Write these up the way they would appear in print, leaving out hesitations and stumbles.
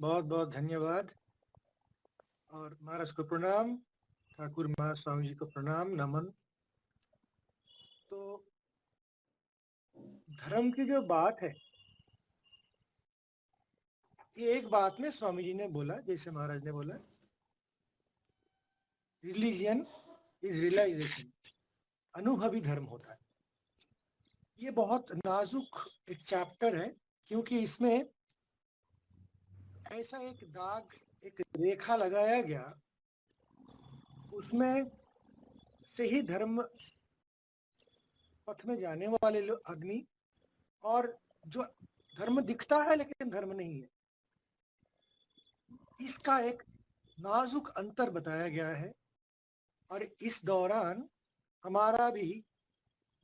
बहुत बहुत धन्यवाद और महाराज को प्रणाम, ठाकुर महाराज स्वामी जी को प्रणाम नमन। तो धर्म की जो बात है, ये एक बात में स्वामी जी ने बोला, जैसे महाराज ने बोला, रिलीजियन इज रियलाइजेशन, अनुभवी धर्म होता है। ये बहुत नाजुक एक चैप्टर है, क्योंकि इसमें ऐसा एक दाग, एक रेखा लगाया गया, उसमें से ही धर्म पथ में जाने वाले लोग अग्नि, और जो धर्म दिखता है लेकिन धर्म नहीं है, इसका एक नाजुक अंतर बताया गया है। और इस दौरान हमारा भी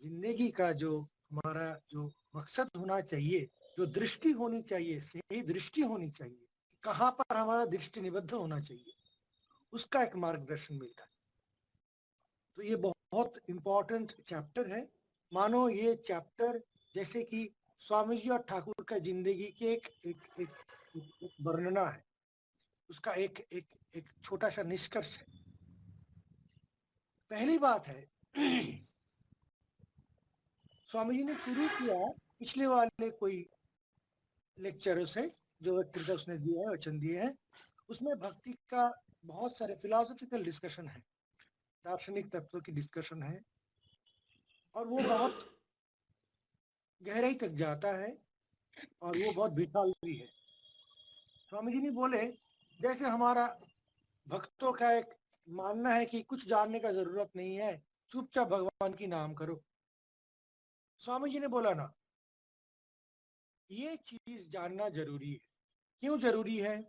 जिंदगी का जो हमारा जो मकसद होना चाहिए, जो दृष्टि होनी चाहिए, सही दृष्टि होनी चाहिए, कहाँ पर हमारा दृष्टि निबद्ध होना चाहिए, उसका एक मार्गदर्शन मिलता है। तो ये बहुत इंपॉर्टेंट चैप्टर है। मानो ये चैप्टर जैसे कि स्वामी जी और ठाकुर का जिंदगी के एक वर्णना है, उसका एक छोटा सा निष्कर्ष है। पहली बात है, स्वामी जी ने शुरू किया पिछले वाले कोई लेक्चरों से, जो वक्तृता उसने दिया है, वचन दिए हैं, उसमें भक्ति का बहुत सारे फिलोसॉफिकल डिस्कशन है, दार्शनिक तत्वों की डिस्कशन है, और वो बहुत गहराई तक जाता है और वो बहुत विशाल भी है। स्वामी जी ने बोले, जैसे हमारा भक्तों का एक मानना है कि कुछ जानने का जरूरत नहीं है, चुपचाप भगवान की नाम करो। स्वामी जी ने बोला ना, ये चीज जानना जरूरी है। क्यों जरूरी है?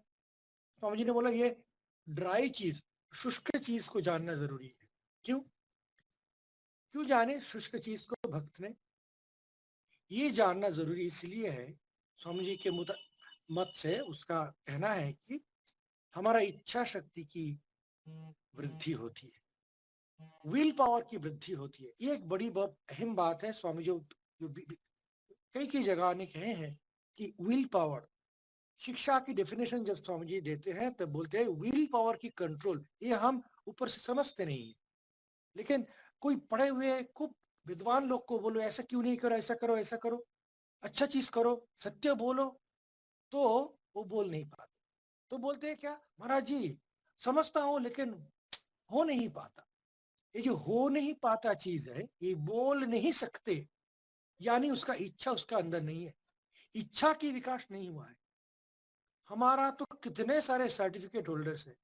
स्वामी जी ने बोला, ये ड्राई चीज, शुष्क चीज को जानना जरूरी है। क्यों क्यों जाने शुष्क चीज को भक्त ने? ये जानना जरूरी इसलिए है, स्वामी जी के मत से उसका कहना है कि हमारा इच्छा शक्ति की वृद्धि होती है, विल पावर की वृद्धि होती है। ये एक बड़ी बहुत अहम बात है। स्वामी जी जो कई जगह ने कहे हैं कि विल पावर, शिक्षा की डेफिनेशन जब स्वामी जी देते हैं तब बोलते हैं विल पावर की कंट्रोल। ये हम ऊपर से समझते नहीं है, लेकिन कोई पढ़े हुए खूब विद्वान लोग को बोलो ऐसा क्यों नहीं करो, ऐसा करो, ऐसा करो, अच्छा चीज करो, सत्य बोलो, तो वो बोल नहीं पाते। तो बोलते हैं क्या, महाराज जी समझता हूं लेकिन हो नहीं पाता। ये जो हो नहीं पाता चीज है, ये बोल नहीं सकते, यानी उसका इच्छा उसका अंदर नहीं है, इच्छा की विकास नहीं हुआ है। हमारा तो कितने सारे सर्टिफिकेट होल्डर्स है,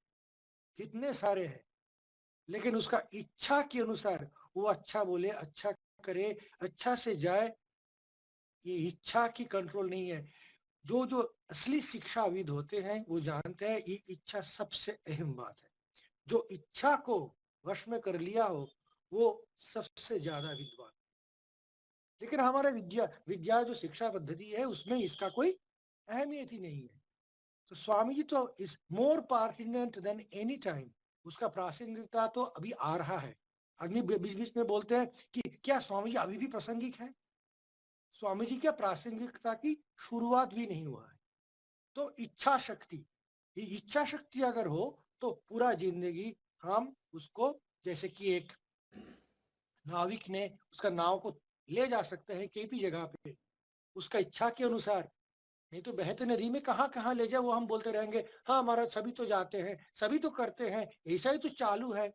कितने सारे हैं, लेकिन उसका इच्छा के अनुसार वो अच्छा बोले, अच्छा करे, अच्छा से जाए, ये इच्छा की कंट्रोल नहीं है। जो जो असली शिक्षाविद होते हैं वो जानते हैं ये इच्छा सबसे अहम बात है। जो इच्छा को वश में कर लिया हो वो सबसे ज्यादा विद्वान। लेकिन हमारे विद्या जो शिक्षा पद्धति है उसमें इसका कोई अहमियत ही नहीं है। तो स्वामी जी तो is more pertinent than any time, उसका प्रासंगिकता तो अभी आ रहा है। आदमी बीच बीच में बोलते हैं कि क्या स्वामी जी अभी भी प्रासंगिक है? स्वामी जी क्या प्रासंगिकता की शुरुआत भी नहीं हुआ है। तो इच्छा शक्ति, ये इच्छा शक्ति अगर हो तो पूरा जिंदगी हम उसको, जैसे कि एक नाविक ने उसका नाव को ले जा सकते हैं कई भी जगह पे, उसका इच्छा के अनुसार। नहीं तो बहते नदी में कहाँ कहाँ ले जाए वो हम बोलते रहेंगे, हाँ हमारा सभी तो जाते हैं, सभी तो करते हैं, ऐसा ही तो चालू है।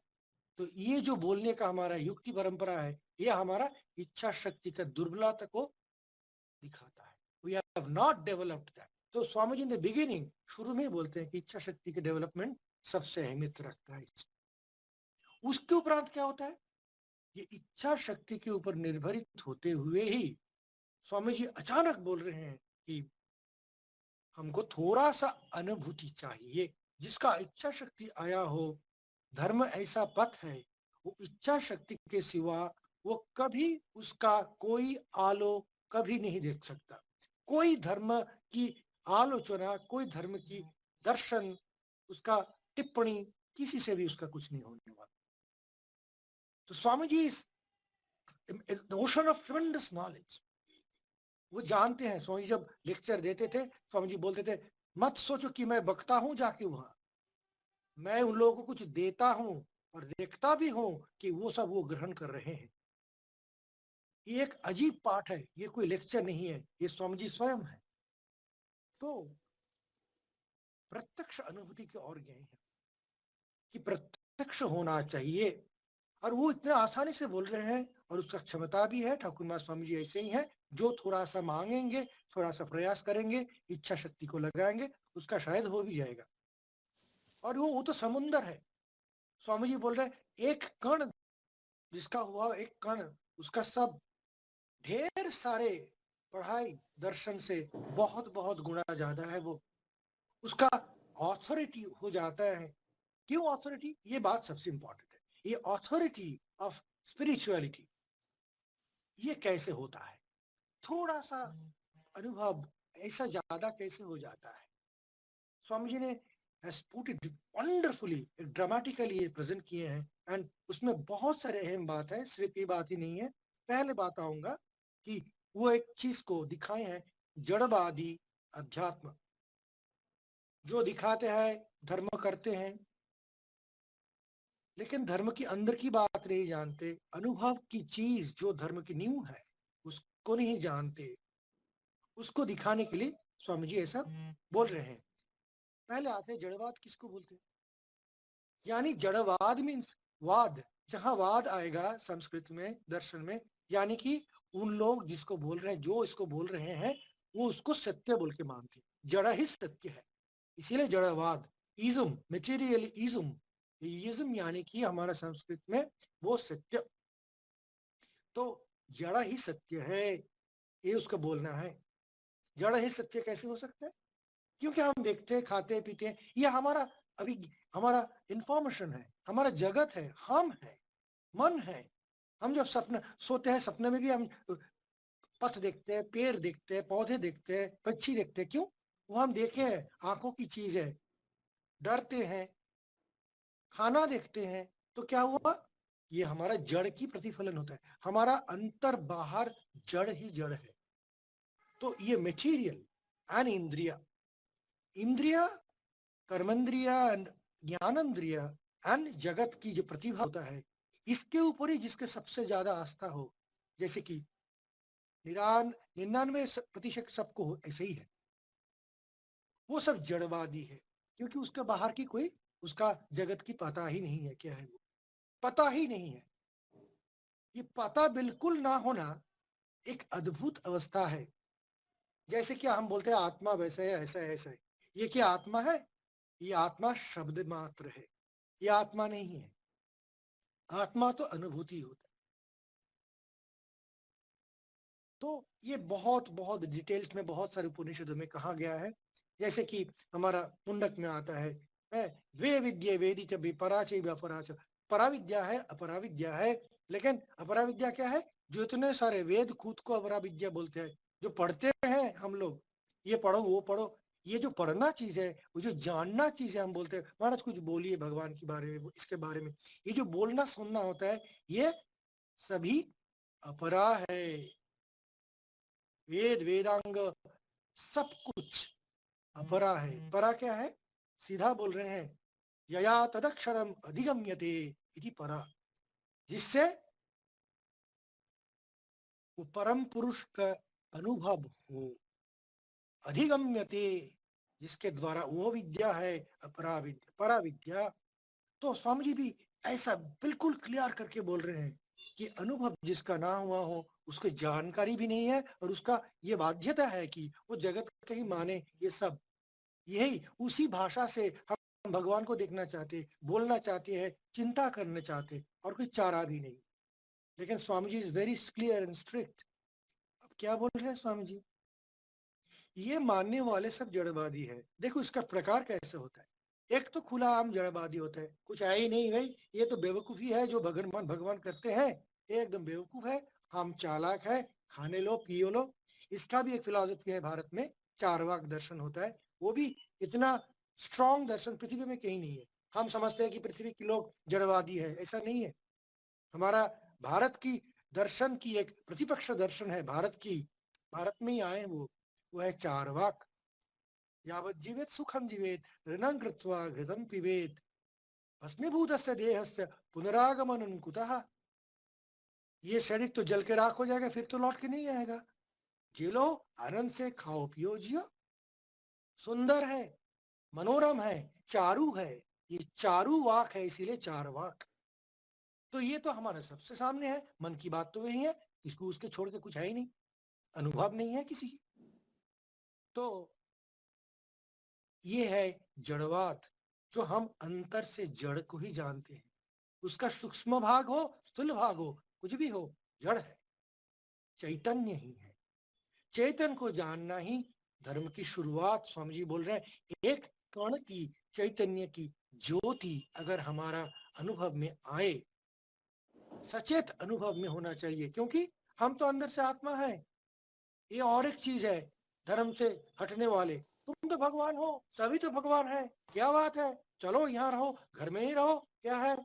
तो ये जो बोलने का हमारा युक्ति परंपरा है, ये हमारा इच्छा शक्ति का दुर्बलता को दिखाता है। We have not developed that. तो स्वामी जी ने बिगिनिंग, शुरू में बोलते हैं कि इच्छा शक्ति के डेवलपमेंट सबसे अहमियत रखता है। उसके उपरांत क्या होता है, ये इच्छा शक्ति के ऊपर निर्भरित होते हुए ही स्वामी जी अचानक बोल रहे हैं कि हमको थोड़ा सा अनुभूति चाहिए। जिसका इच्छा शक्ति आया हो, धर्म ऐसा पथ है, वो इच्छा शक्ति के सिवा वो कभी उसका कोई आलो कभी नहीं देख सकता। कोई धर्म की आलोचना, कोई धर्म की दर्शन, उसका टिप्पणी किसी से भी उसका कुछ नहीं होने वाला। तो Swami ji is ocean of tremendous knowledge, वो जानते हैं। स्वामी जी जब लेक्चर देते थे, स्वामी जी बोलते थे मत सोचो कि मैं बकता हूं जाके वहां, मैं उन लोगों को कुछ देता हूं और देखता भी हूं कि वो सब वो ग्रहण कर रहे हैं। ये एक अजीब पाठ है, ये कोई लेक्चर नहीं है, ये स्वामी जी स्वयं है। तो प्रत्यक्ष अनुभूति की ओर गए हैं कि प्रत्यक्ष होना चाहिए, और वो इतने आसानी से बोल रहे हैं, और उसका क्षमता भी है। ठाकुर महाराज स्वामी जी ऐसे ही हैं, जो थोड़ा सा मांगेंगे, थोड़ा सा प्रयास करेंगे, इच्छा शक्ति को लगाएंगे, उसका शायद हो भी जाएगा। और वो तो समुंदर है। स्वामी जी बोल रहे हैं एक कण जिसका हुआ, एक कण उसका सब ढेर सारे पढ़ाई दर्शन से बहुत बहुत गुना ज्यादा है। वो उसका ऑथोरिटी हो जाता है। क्यों ऑथोरिटी? ये बात सबसे इंपॉर्टेंट है। ये ऑथोरिटी ऑफ स्पिरिचुअलिटी ये कैसे होता है? थोड़ा सा अनुभव ऐसा ज्यादा कैसे हो जाता है? स्वामी जी ने has put it wonderfully, dramatically present किए हैं, एंड उसमें बहुत सारे अहम बात है, सिर्फ ये बात ही नहीं है। पहले बात आऊंगा कि वो एक चीज को दिखाए हैं, जड़वादी अध्यात्म, जो दिखाते हैं धर्म करते हैं, लेकिन धर्म की अंदर की बात नहीं जानते, अनुभव की चीज जो धर्म की नींव है उसको नहीं जानते। उसको दिखाने के लिए स्वामी जी ऐसा बोल रहे हैं। पहले आते हैं जड़वाद किसको बोलते हैं। यानी जड़वाद मीन्स वाद। जहां वाद आएगा संस्कृत में, दर्शन में, यानी कि उन लोग जिसको बोल रहे हैं, जो इसको बोल रहे हैं, वो उसको सत्य बोल के मानते हैं। जड़ ही सत्य है, इसीलिए जड़वाद। इज्म, मेटीरियल इज्म, इज्म यानी कि हमारा संस्कृत में वो सत्य। तो जड़ ही सत्य है, ये उसका बोलना है। जड़ ही सत्य कैसे हो सकता है? क्योंकि हम देखते हैं, खाते पीते हैं, ये हमारा अभी हमारा इंफॉर्मेशन है, हमारा जगत है, हम है, मन है। हम जब सपना सोते हैं, सपने में भी हम पथ देखते हैं, पेड़ देखते हैं, पौधे देखते हैं, पक्षी देखते हैं। क्यों? वो हम देखे हैं, आंखों की चीज है। डरते हैं, खाना देखते हैं, तो क्या हुआ? ये हमारा जड़ की प्रतिफलन होता है। हमारा अंतर बाहर जड़ ही जड़ है। तो ये मेटीरियल एंड इंद्रिया, इंद्रिया, कर्मेंद्रिया एंड ज्ञानेंद्रिया एंड जगत की जो प्रतिभा होता है, इसके ऊपर ही जिसके सबसे ज्यादा आस्था हो, जैसे कि 99% सबको ऐसे ही है, वो सब जड़वादी है। क्योंकि उसके बाहर की कोई उसका जगत की पता ही नहीं है, क्या है वो पता ही नहीं है। ये पता बिल्कुल ना होना एक अद्भुत अवस्था है। जैसे कि हम बोलते हैं आत्मा वैसा है, ऐसा है, ऐसा है। ये क्या आत्मा है? ये आत्मा शब्द मात्र है, ये आत्मा नहीं है। आत्मा तो अनुभूति होता है। तो ये बहुत बहुत डिटेल्स में बहुत सारे उपनिषदों में कहा गया है। जैसे कि हमारा मुंडक में आता है, वे विद्या वेदित पराच अपराच। पराविद्या है, अपराविद्या है। लेकिन अपराविद्या क्या है? जो इतने सारे वेद खुद को अपराविद्या बोलते हैं, जो पढ़ते हैं हम लोग, ये पढ़ो वो पढ़ो, ये जो पढ़ना चीज है, वो जो जानना चीज है, हम बोलते हैं महाराज कुछ बोलिए भगवान के बारे में, इसके बारे में। ये जो बोलना सुनना होता है, ये सभी अपरा है। वेद वेदांग सब कुछ अपरा है। परा क्या है? सीधा बोल रहे हैं, यया तदक्षरम अधिगम्यते इति परा, जिससे वो परम पुरुष का अनुभव हो। अधिगम्यते, जिसके द्वारा वो विद्या है अपरा विद्या, परा विद्या। तो स्वामी जी भी ऐसा बिल्कुल क्लियर करके बोल रहे हैं कि अनुभव जिसका ना हुआ हो, उसको जानकारी भी नहीं है, और उसका ये बाध्यता है कि वो जगत का ही माने ये सब। यही उसी भाषा से हम भगवान को देखना चाहते, बोलना चाहते हैं, चिंता करना चाहते, और कोई चारा भी नहीं। लेकिन Swami ji is very clear and strict. अब क्या बोल रहे हैं स्वामी जी? ये मानने वाले सब जड़वादी है। देखो इसका प्रकार कैसे होता है। एक तो खुला आम जड़वादी होता है, कुछ है ही नहीं भाई, ये तो बेवकूफी है जो भगवान भगवान करते हैं, ये एकदम बेवकूफ है, हम चालाक है, खाने लो पियो लो। इसका भी एक फिलोसफी है भारत में, चारवाक दर्शन होता है। वो भी इतना स्ट्रॉन्ग दर्शन पृथ्वी में कहीं नहीं है। हम समझते हैं कि पृथ्वी के लोग जड़वादी है, ऐसा नहीं है। हमारा भारत की दर्शन की एक प्रतिपक्ष दर्शन है, भारत में ही आए वो है चारवाक। यावत् जीवेत सुखम जीवेत ऋणं कृत्वा घृतं पिबेत भस्मीभूतस्य देहस्य पुनरागमनं कुतः। ये शरीर तो जल के राख हो जाएगा, फिर तो लौट के नहीं आएगा। जी लो, आनंद से खाओ पियो जियो। सुंदर है, मनोरम है, चारू है, ये चारू वाक है, इसीलिए चार वाक। तो ये तो हमारे सबसे सामने है, मन की बात तो वही है, इसको उसके छोड़ के कुछ है ही नहीं, अनुभव नहीं है किसी की। तो ये है जड़वाद, जो हम अंतर से जड़ को ही जानते हैं। उसका सूक्ष्म भाग हो, स्थूल भाग हो, कुछ भी हो, जड़ है, चैतन्य ही है। चैतन्य को जानना ही धर्म की शुरुआत। स्वामी जी बोल रहे हैं, एक कण की चैतन्य की ज्योति अगर हमारा अनुभव में आए, सचेत अनुभव में होना चाहिए, क्योंकि हम तो अंदर से आत्मा है, ये और एक चीज है धर्म से हटने वाले। तुम तो भगवान हो, सभी तो भगवान है, क्या बात है, चलो यहाँ रहो, घर में ही रहो, क्या है,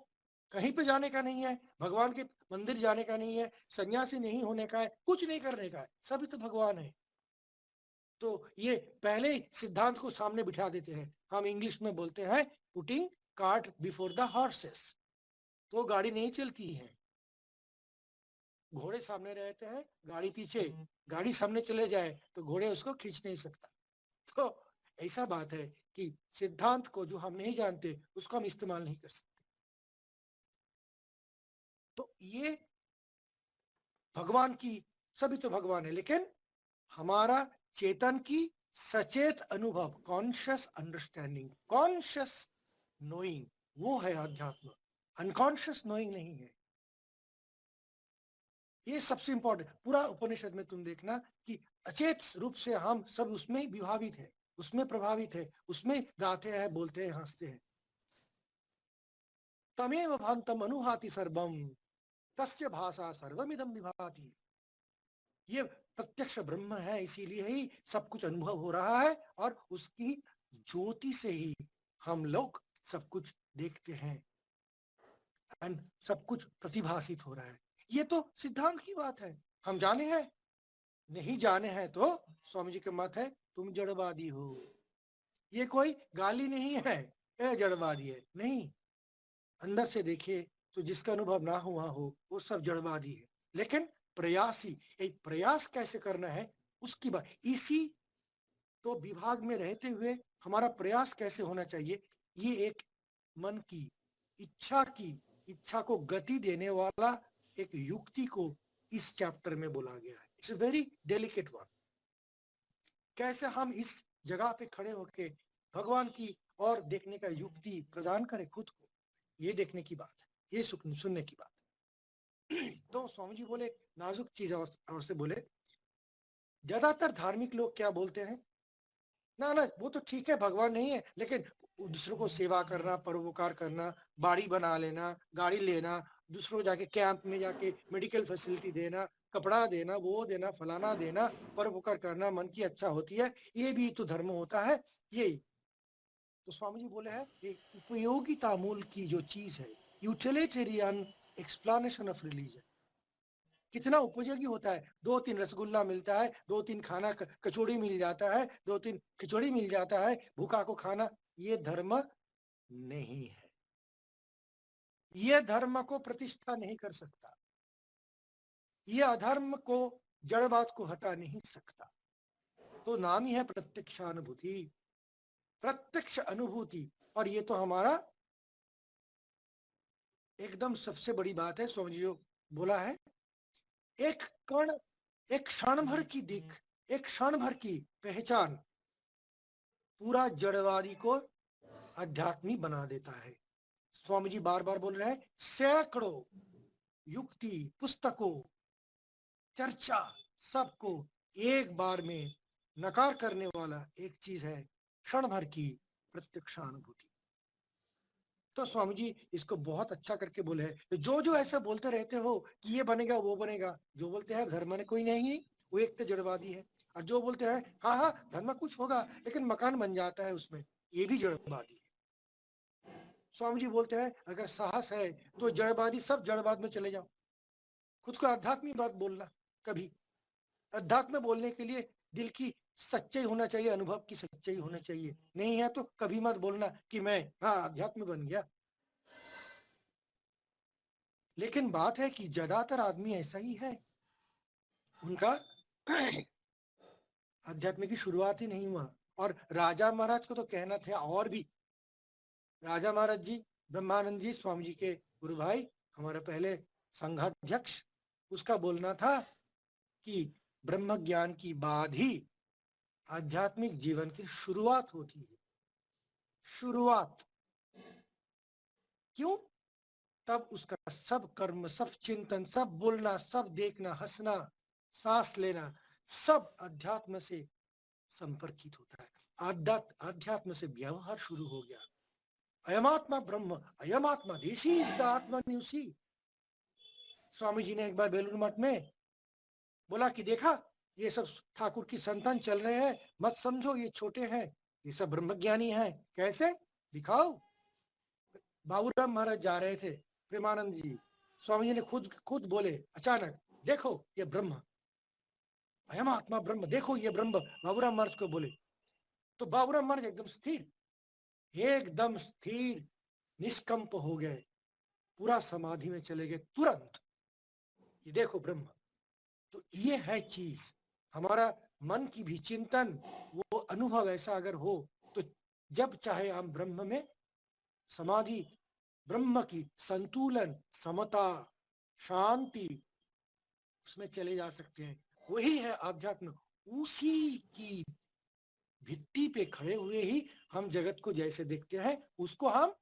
कहीं पे जाने का नहीं है, भगवान के मंदिर जाने का नहीं है, सन्यासी नहीं होने का है, कुछ नहीं करने का है, सभी तो भगवान है। तो ये पहले सिद्धांत को सामने बिठा देते हैं। हम इंग्लिश में बोलते हैं putting cart before the horses. तो गाड़ी नहीं चलती है, घोड़े सामने रहते हैं, गाड़ी पीछे, गाड़ी सामने चले जाए तो घोड़े उसको खींच नहीं सकता। तो ऐसा बात है कि सिद्धांत को जो हम नहीं जानते उसको हम इस्तेमाल नहीं कर सकते। तो ये भगवान की, सभी तो भगवान है, लेकिन हमारा चेतन की सचेत अनुभव, कॉन्शियस अंडरस्टैंडिंग, कॉन्शियस नोइंग, वो है अध्यात्म। अनकॉन्शियस नोइंग नहीं है। ये सबसे इंपॉर्टेंट। पूरा उपनिषद में तुम देखना कि अचेत रूप से हम सब उसमें विभावित है, उसमें प्रभावित है, उसमें गाते हैं, बोलते हैं, हंसते हैं। तमेव भान्तम अनुहाति सर्वम तस्य भाषा सर्वमिदं विभाति। ये प्रत्यक्ष ब्रह्म है, इसीलिए ही सब कुछ अनुभव हो रहा है, और उसकी ज्योति से ही हम लोग सब कुछ देखते हैं, एंड सब कुछ प्रतिभासित हो रहा है। ये तो सिद्धांत की बात है, हम जाने हैं, नहीं जाने हैं तो स्वामी जी का मत है तुम जड़वादी हो। ये कोई गाली नहीं है, ये जड़वादी है नहीं। अंदर से देखिए तो जिसका अनुभव ना हुआ हो वो सब जड़वादी है। लेकिन प्रयासी, एक प्रयास कैसे करना है उसकी बात, इसी तो विभाग में रहते हुए हमारा प्रयास कैसे होना चाहिए, ये एक मन की इच्छा को गति देने वाला एक युक्ति को इस चैप्टर में बोला गया है। It's very delicate one. कैसे हम इस जगह पे खड़े होके भगवान की और देखने का युक्ति प्रदान करें खुद को, ये देखने की बात है, ये सुनने की बात है। तो स्वामी जी बोले नाजुक चीज और से बोले, ज्यादातर धार्मिक लोग क्या बोलते हैं, ना ना वो तो ठीक है, भगवान नहीं है, लेकिन दूसरों को सेवा करना, परोपकार करना, बाड़ी बना लेना, गाड़ी लेना, दूसरों को जाके कैंप में जाके मेडिकल फैसिलिटी देना, कपड़ा देना, वो देना, फलाना देना, परोपकार करना, मन की अच्छा होती है, ये भी तो धर्म होता है। ये तो स्वामी जी बोले हैं कि उपयोगिता मूल की जो चीज है, यूटिलिटेरियन एक्सप्लेनेशन ऑफ रिलीजन, कितना उपयोगी होता है। 2-3 रसगुल्ला मिलता है, 2-3 खाना कचौड़ी मिल जाता है, 2-3 खिचड़ी मिल जाता है, भूखा को खाना, ये धर्म नहीं है। ये धर्म को प्रतिष्ठा नहीं कर सकता, ये अधर्म को, जड़बात को हटा नहीं सकता। तो नाम ही है प्रत्यक्षानुभूति, प्रत्यक्ष अनुभूति। और ये तो हमारा एकदम सबसे बड़ी बात है। स्वामी जी बोला है, एक कण, एक क्षण भर की दिख, एक क्षण भर की पहचान पूरा जड़वादी को आध्यात्मिक बना देता है। स्वामी जी बार बार बोल रहे हैं, सैकड़ों युक्ति, पुस्तकों, चर्चा, सबको एक बार में नकार करने वाला एक चीज है क्षण भर की प्रत्यक्षानुभूति। तो स्वामी जी इसको बहुत अच्छा करके बोले है, जो जो ऐसा बोलते रहते हो कि ये बनेगा वो बनेगा, जो बोलते हैं धर्म में कोई नहीं, वो एक तो जड़वादी है। और जो बोलते हैं हाँ हाँ धर्म कुछ होगा लेकिन मकान बन जाता है उसमें, ये भी जड़वादी है। स्वामी जी बोलते हैं अगर साहस है तो जड़वादी सब जड़वाद में चले जाओ, खुद को आध्यात्मिक बात बोलना। कभी अध्यात्म बोलने के लिए दिल की सच्चाई होना चाहिए, अनुभव की सच्चाई होना चाहिए। नहीं है तो कभी मत बोलना कि मैं अध्यात्म बन गया। लेकिन बात है कि ज्यादातर आदमी ऐसा ही है, उनका अध्यात्म की शुरुआत ही नहीं हुआ। और राजा महाराज को तो कहना था और भी। राजा महाराज जी, ब्रह्मानंद जी स्वामी जी के गुरु भाई, हमारे पहले संघाध्यक्ष, उसका बोलना था कि ब्रह्म ज्ञान की बाद ही आध्यात्मिक जीवन की शुरुआत होती है। शुरुआत क्यों? तब उसका सब कर्म, सब चिंतन, सब बोलना, सब देखना, हंसना, सांस लेना, सब अध्यात्म से संपर्कित होता है। अध्यात्म से व्यवहार शुरू हो गया। अयमात्मा ब्रह्म, अयमात्मा दिस इज द आत्मा न्यूसी। स्वामी जी ने एक बार बेलूर मठ में बोला कि देखा, ये सब ठाकुर की संतान चल रहे हैं, मत समझो ये छोटे हैं, ये सब ब्रह्मज्ञानी हैं। कैसे? दिखाओ। बाबूराम महाराज जा रहे थे, प्रेमानंद जी, स्वामी जी ने खुद बोले अचानक, देखो ये ब्रह्म, अयम आत्मा ब्रह्म, देखो ये ब्रह्म, बाबूराम महाराज को बोले। तो बाबूराम महाराज एकदम स्थिर निष्कंप हो गए, पूरा समाधि में चले गए तुरंत। ये देखो ब्रह्म। तो ये है चीज, हमारा मन की भी चिंतन, वो अनुभव ऐसा अगर हो तो जब चाहे हम ब्रह्म में समाधि, ब्रह्म की संतुलन, समता, शांति, उसमें चले जा सकते हैं। वही है आध्यात्म। उसी की भित्ति पे खड़े हुए ही हम जगत को जैसे देखते हैं, उसको हम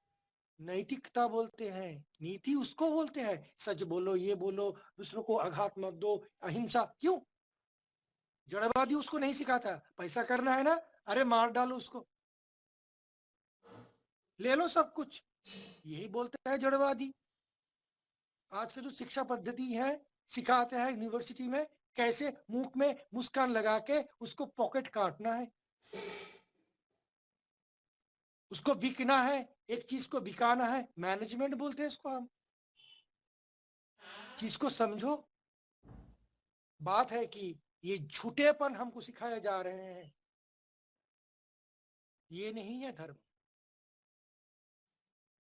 नैतिकता बोलते हैं, नीति उसको बोलते हैं। सच बोलो, ये बोलो, दूसरों को आघात मत दो, अहिंसा। क्यों? जड़वादी उसको नहीं सिखाता। पैसा करना है ना, अरे मार डालो उसको, ले लो सब कुछ, यही बोलते हैं जड़वादी। आज की जो शिक्षा पद्धति है, सिखाते हैं यूनिवर्सिटी में कैसे मुंह में मुस्कान लगा के उसको पॉकेट काटना है, उसको बिकना है, एक चीज को बिकाना है, मैनेजमेंट बोलते हैं इसको हम। चीज को समझो। बात है कि ये झूठेपन हमको सिखाए जा रहे हैं, ये नहीं है धर्म।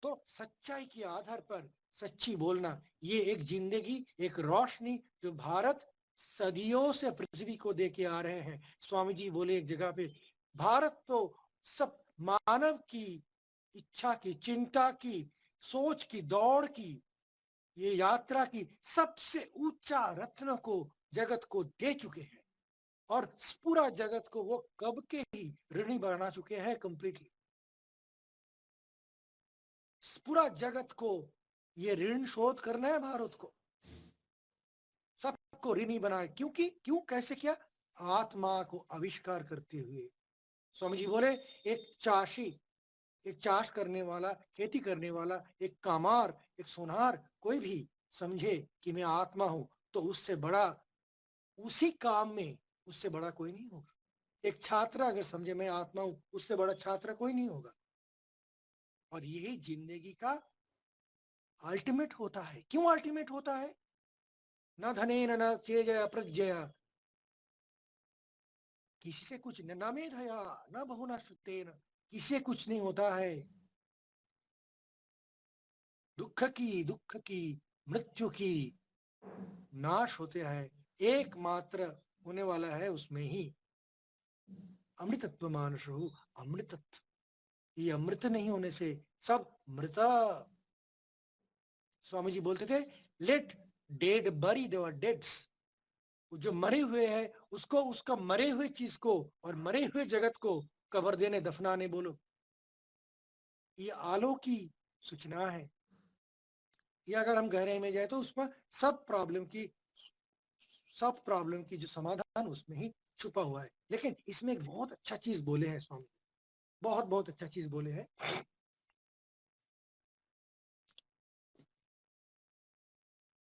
तो सच्चाई के आधार पर सच्ची बोलना, ये एक जिंदगी, एक रोशनी जो भारत सदियों से पृथ्वी को दे के आ रहे हैं। स्वामी जी बोले एक जगह पे, भारत तो सब मानव की इच्छा की, चिंता की, सोच की, दौड़ की, ये यात्रा की सबसे ऊंचा रत्न को जगत को दे चुके हैं। और पूरा जगत को वो कब के ही ऋणी बना चुके हैं कंप्लीटली। पूरा जगत को ये ऋण शोध करना है भारत को, सबको ऋणी बनाए। क्योंकि क्यों, कैसे किया? आत्मा को आविष्कार करते हुए। स्वामी जी बोले एक चाषी, एक चाष करने वाला, खेती करने वाला, एक कामार, एक सोनार, कोई भी समझे कि मैं आत्मा हूं, तो उससे बड़ा, उसी काम में उससे बड़ा कोई नहीं होगा। एक छात्र अगर समझे मैं आत्मा हूं, उससे बड़ा छात्र कोई नहीं होगा। और यही जिंदगी का अल्टीमेट होता है। क्यों अल्टीमेट होता है? न धनेन न चेजया प्रज्ञया, किसी से कुछ न मेधया न बहुना श्रुतेन, किसी से कुछ नहीं होता है। दुख की मृत्यु की नाश होते हैं, एकमात्र होने वाला है उसमें ही अमृतत्व मानसु। अमृतत्व, ये अमृत नहीं होने से सब मृता। स्वामी जी बोलते थे, लेट डेड बरी देवर डेड्स। जो मरे हुए हैं उसको, उसका मरे हुए चीज को और मरे हुए जगत को कबर देने, दफनाने बोलो। ये आलो की सूचना है। ये अगर हम गहराई में जाए तो उसमें सब प्रॉब्लम की, सब प्रॉब्लम की जो समाधान उसमें ही छुपा हुआ है। लेकिन इसमें एक बहुत अच्छा चीज बोले हैं स्वामी, बहुत बहुत अच्छा चीज बोले हैं।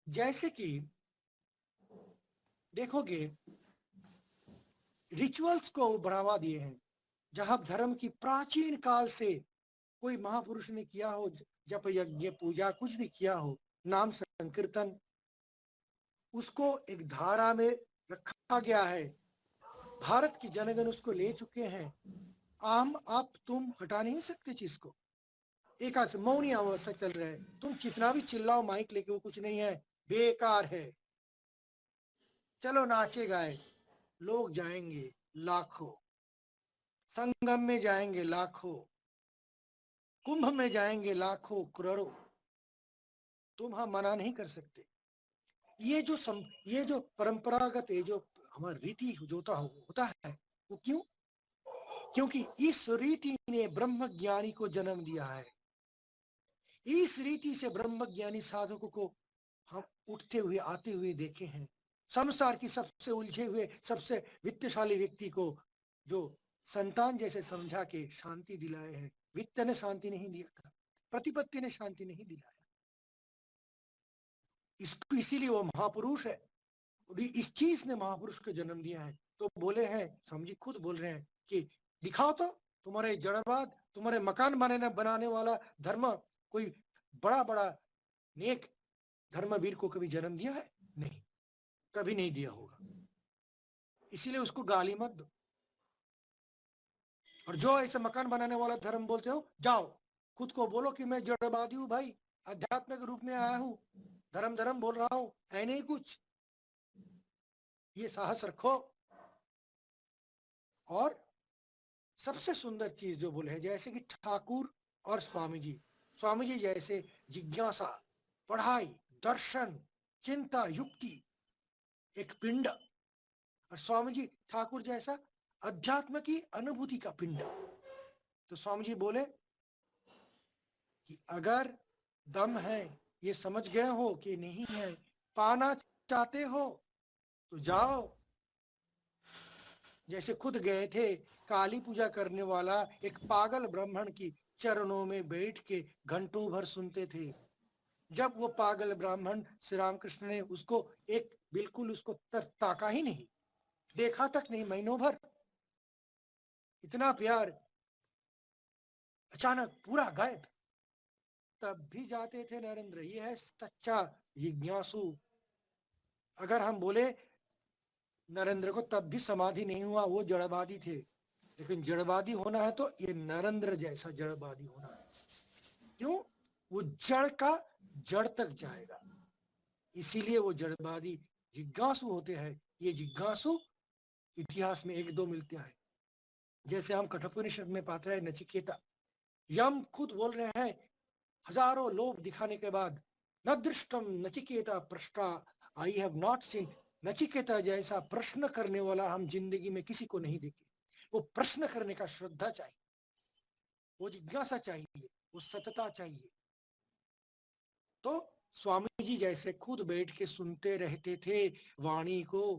जैसे कि देखोगे, रिचुअल्स को बढ़ावा दिए हैं। जहां धर्म की प्राचीन काल से कोई महापुरुष ने किया हो, जप यज्ञ पूजा कुछ भी किया हो, नाम संकीर्तन, उसको एक धारा में रखा गया है। भारत की जनगण उसको ले चुके हैं। आप तुम हटा नहीं सकते चीज को। एक आज मौनी अवस्था चल रहा है, तुम कितना भी चिल्लाओ माइक लेके, वो कुछ नहीं है, बेकार है। चलो नाचे गाए, लोग जाएंगे लाखों, संगम में जाएंगे लाखों, कुंभ में जाएंगे लाखों करोड़ों, तुम हम मना नहीं कर सकते। ये जो परंपरागत, ये जो हमारा रीति होता है, वो क्यों? क्योंकि इस रीति ने ब्रह्म ज्ञानी को जन्म दिया है। इस रीति से ब्रह्म ज्ञानी साधकों को हम उठते हुए आते हुए देखे हैं। संसार की सबसे उलझे हुए, सबसे वित्तशाली व्यक्ति को जो संतान जैसे समझा के शांति दिलाए हैं। वित्त ने शांति नहीं दिया था, प्रतिपत्ति ने शांति नहीं दिलाया। इसको इसीलिए वो महापुरुष है, और इस चीज ने महापुरुष को जन्म दिया है। तो बोले हैं, समझी खुद बोल रहे हैं कि दिखाओ तो तुम्हारे जड़वाद, तुम्हारे मकान बनाने वाला धर्म कोई बड़ा बड़ा नेक धर्मवीर को कभी जन्म दिया है? नहीं, कभी नहीं दिया होगा। इसीलिए उसको गाली मत दो। और जो ऐसे मकान बनाने वाला धर्म बोलते हो, जाओ खुद को बोलो कि मैं जड़वादी हूं भाई, अध्यात्म के रूप में आया हूं, धर्म धर्म बोल रहा हूं, है नहीं कुछ। ये साहस रखो। और सबसे सुंदर चीज जो बोले है, जैसे कि ठाकुर और स्वामी जी जैसे जिज्ञासा, पढ़ाई, दर्शन, चिंता, युक्ति, एक पिंड, और स्वामी जी ठाकुर जैसा अध्यात्म की अनुभूति का पिंड। तो स्वामी जी बोले कि अगर दम है, ये समझ गए हो कि नहीं है, पाना चाहते हो तो जाओ। जैसे खुद गए थे, काली पूजा करने वाला एक पागल ब्राह्मण की चरणों में बैठ के घंटों भर सुनते थे। जब वो पागल ब्राह्मण श्री रामकृष्ण ने उसको एक बिल्कुल उसको ताका ही नहीं, देखा तक नहीं, महीनों भर, इतना प्यार, अचानक पूरा गायब। तब भी जाते थे नरेंद्र। ये है सच्चा जिज्ञासु। अगर हम बोले नरेंद्र को तब भी समाधि नहीं हुआ, वो जड़वादी थे, लेकिन जड़वादी होना है तो ये नरेंद्र जैसा जड़वादी होना है। क्यों? वो जड़ का जड़ तक जाएगा, इसीलिए वो जड़वादी जिज्ञासु होते हैं। ये जिज्ञासु इतिहास में एक दो मिलते हैं। जैसे हम कठोपनिषद में पाते हैं, नचिकेता, यम खुद बोल रहे हैं, हजारों लोभ दिखाने के बाद, न दृष्टम नचिकेता पृष्ठा, I have not seen, Nachiketa जैसा प्रश्न करने वाला हम जिंदगी में किसी को नहीं देखे। वो प्रश्न करने का श्रद्धा चाहिए, वो जिज्ञासा चाहिए, वो सतता चाहिए। तो स्वामी जी जैसे खुद बैठ के सुनते रहते थे वाणी को,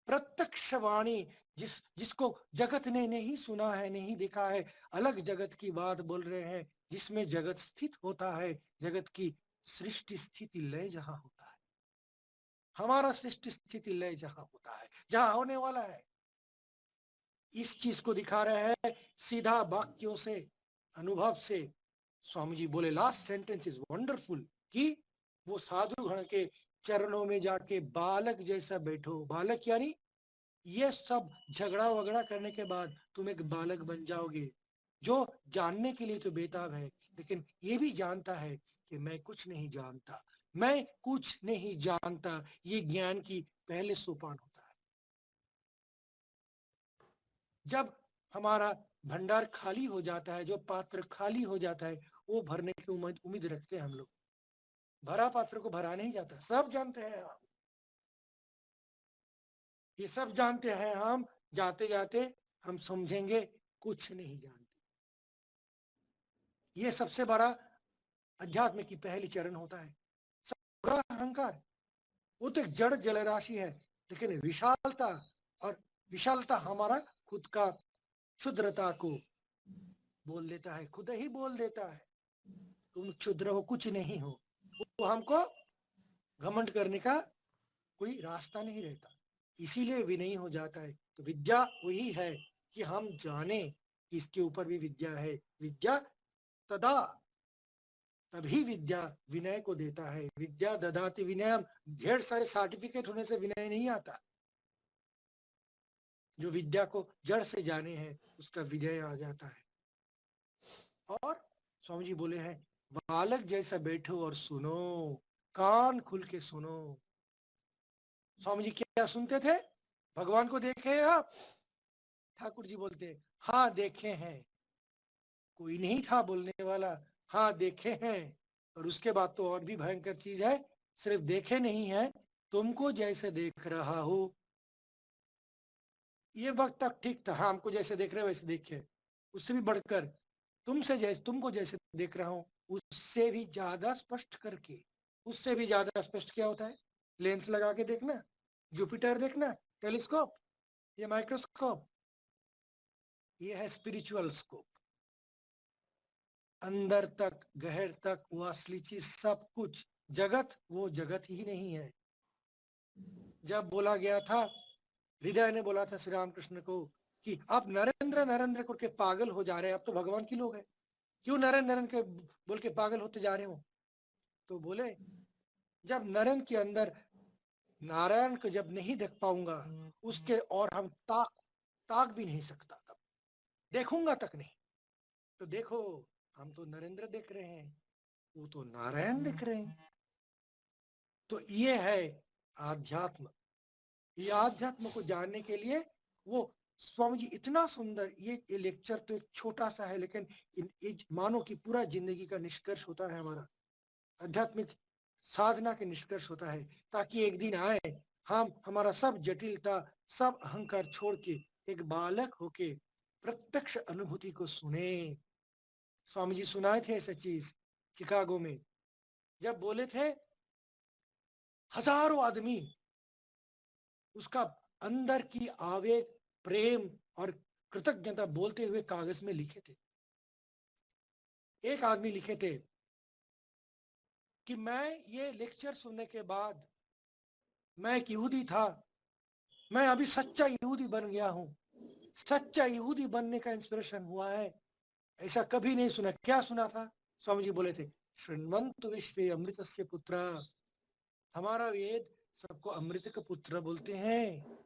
प्रत्यक्ष वाणी, जिसको जगत ने नहीं सुना है, नहीं देखा है, अलग जगत की बात बोल रहे हैं, जिसमें जगत स्थित होता है, जगत की सृष्टि स्थिति लय जहां होता है, हमारा सृष्टि स्थिति लय जहां होता है, जहां होने वाला है। इस चीज को दिखा रहे हैं सीधा वाक्यों से, अनुभव से। स्वामी जी बोले, लास्ट सेंटेंस इज वंडरफुल, कि वो साधु गण के चरणों में जाके बालक जैसा बैठो। बालक यानी ये सब झगड़ा वगड़ा करने के बाद तुम एक बालक बन जाओगे, जो जानने के लिए तो बेताब है, लेकिन ये भी जानता है कि मैं कुछ नहीं जानता, मैं कुछ नहीं जानता। ये ज्ञान की पहले सोपान होता है। जब हमारा भंडार खाली हो जाता है, जो पात्र खाली हो जाता है, वो भरने की उम्मीद रखते हैं हम लोग। भरा पात्र को भरा नहीं जाता, सब जानते हैं हम, ये सब जानते हैं हम, जाते जाते हम समझेंगे कुछ नहीं जानते। ये सबसे बड़ा अध्यात्म की पहली चरण होता है। बड़ा अहंकार, वो तो एक जड़ जल राशि है, लेकिन विशालता, और विशालता हमारा खुद का क्षुद्रता को बोल देता है, खुद ही बोल देता है, तुम क्षुद्र हो, कुछ नहीं हो। वो हमको घमंड करने का कोई रास्ता नहीं रहता, इसीलिए विनयी हो जाता है। तो विद्या वही है कि हम जाने कि इसके ऊपर भी विद्या है। विद्या तदा, तभी विद्या विनय को देता है। विद्या ददाति विनयम, ढेर सारे सर्टिफिकेट होने से विनय नहीं आता। जो विद्या को जड़ से जाने हैं उसका विजय आ जाता है। और स्वामी जी बोले हैं, बालक जैसा बैठो और सुनो, कान खुल के सुनो। स्वामी जी क्या सुनते थे? भगवान को देखे हैं आप? ठाकुर जी बोलते हैं, हाँ देखे हैं। कोई नहीं था बोलने वाला, हाँ देखे हैं। और उसके बाद तो और भी भयंकर चीज है, सिर्फ देखे नहीं है, तुमको जैसे देख रहा हो। ये वक्त तक ठीक था, हाँ हमको जैसे देख रहे हो वैसे देखे। उससे भी बढ़कर तुमको जैसे देख रहा हूं, उससे भी ज्यादा स्पष्ट करके। उससे भी ज्यादा स्पष्ट क्या होता है? लेंस लगा के देखना, जुपिटर देखना, टेलीस्कोप, ये माइक्रोस्कोप, ये है स्पिरिचुअल स्कोप। अंदर तक, गहर तक, वो असली चीज सब कुछ। जगत वो जगत ही नहीं है। जब बोला गया था, हृदय ने बोला था श्री रामकृष्ण को कि आप नरेंद्र नरेंद्र करके पागल हो जा रहे हैं, आप तो भगवान की लोग हैं, क्यों नरेंद्र नरेंद्र के बोल के पागल होते जा रहे हो? तो बोले, जब नरेंद्र के अंदर नारायण को जब नहीं देख पाऊंगा, उसके और हम ताक ताक भी नहीं सकता, तब देखूंगा तक नहीं। तो देखो, हम तो नरेंद्र देख रहे हैं, वो तो नारायण देख रहे हैं। तो ये है आध्यात्म। ये आध्यात्म को जानने के लिए वो स्वामी जी इतना सुंदर, ये लेक्चर तो एक छोटा सा है, लेकिन मानो कि पूरा जिंदगी का निष्कर्ष होता है हमारा, आध्यात्मिक साधना के निष्कर्ष होता है, ताकि एक दिन आए हम हमारा सब जटिलता, सब अहंकार छोड़ के एक बालक होके प्रत्यक्ष अनुभूति को सुने। स्वामी जी सुनाए थे ऐसा चीज चिकागो में, जब बोले थे हजारों आदमी उसका अंदर की आवेग, प्रेम और कृतज्ञता बोलते हुए कागज में लिखे थे। एक आदमी लिखे थे कि मैं ये लेक्चर सुनने के बाद, मैं एक यहूदी था, मैं अभी सच्चा यहूदी बन गया हूं, सच्चा यहूदी बनने का इंस्पिरेशन हुआ है, ऐसा कभी नहीं सुना। क्या सुना था? स्वामी जी बोले थे, श्रृण्वन्तु विश्वे अमृतस्य पुत्र। हमारा वेद सबको अमृत का पुत्र बोलते हैं।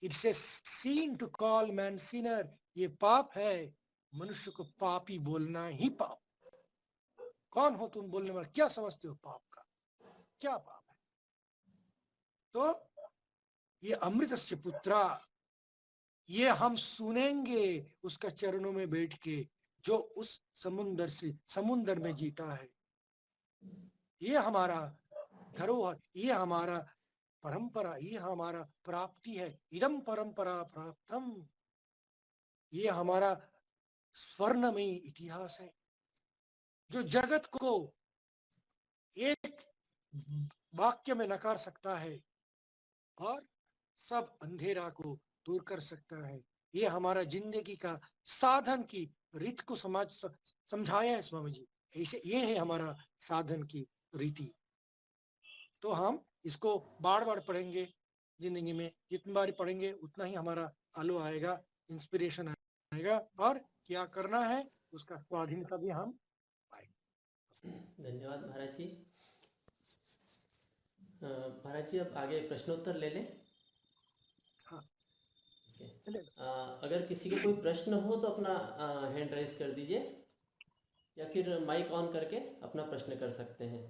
It's a sin to call man sinner. ये पाप है, मनुष्य को पापी बोलना ही पाप। कौन हो तुम बोलने वाले? क्या समझते हो पाप का? क्या पाप है? तो ये अमृतस्य पुत्र, ये हम सुनेंगे उसका चरणों में बैठ के, जो उस समुंदर में जीता है। ये हमारा धरोहर, ये हमारा परंपरा, ये हमारा प्राप्ति है। इदम परंपरा प्राप्तम, ये हमारा स्वर्णमयी इतिहास है, जो जगत को एक वाक्य में नकार सकता है और सब अंधेरा को दूर कर सकता है। ये हमारा जिंदगी का साधन की रीत को समझाया है स्वामी जी। ऐसे ये है हमारा साधन की रीति। तो हम इसको बार बार पढ़ेंगे जिंदगी में, जितनी बार पढ़ेंगे उतना ही हमारा आलो आएगा, इंस्पिरेशन आएगा, और क्या करना है उसका स्वाधीनता भी हम पाएंगे। धन्यवाद महाराज जी। महाराज जी अब आगे प्रश्नोत्तर ले लें। हाँ, ओके। अगर किसी को कोई प्रश्न हो तो अपना हैंड राइज कर दीजिए, या फिर माइक ऑन करके अपना प्रश्न कर सकते हैं।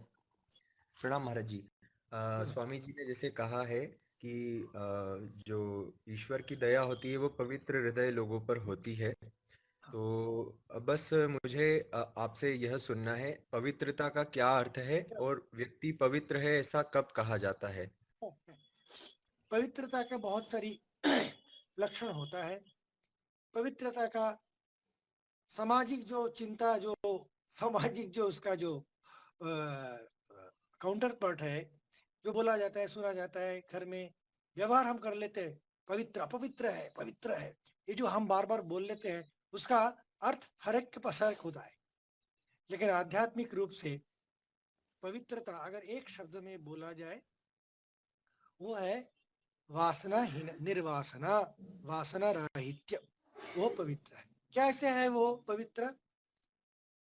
प्रणाम महाराज जी। स्वामी जी ने जैसे कहा है कि जो ईश्वर की दया होती है वो पवित्र हृदय लोगों पर होती है। तो बस मुझे आपसे यह सुनना है, पवित्रता का क्या अर्थ है और व्यक्ति पवित्र है ऐसा कब कहा जाता है? पवित्रता का बहुत सारी लक्षण होता है। पवित्रता का सामाजिक जो चिंता, जो सामाजिक जो उसका जो काउंटर पार्ट है, जो बोला जाता है, सुना जाता है घर में, व्यवहार हम कर लेते हैं, पवित्र अपवित्र है, पवित्र है, ये जो हम बार बार बोल लेते हैं, उसका अर्थ हर एक के पास हर एक होता है। लेकिन आध्यात्मिक रूप से पवित्रता अगर एक शब्द में बोला जाए, वो है वासनाहीन, निर्वासना, वासना राहित्य। वो पवित्र है। कैसे है वो पवित्र?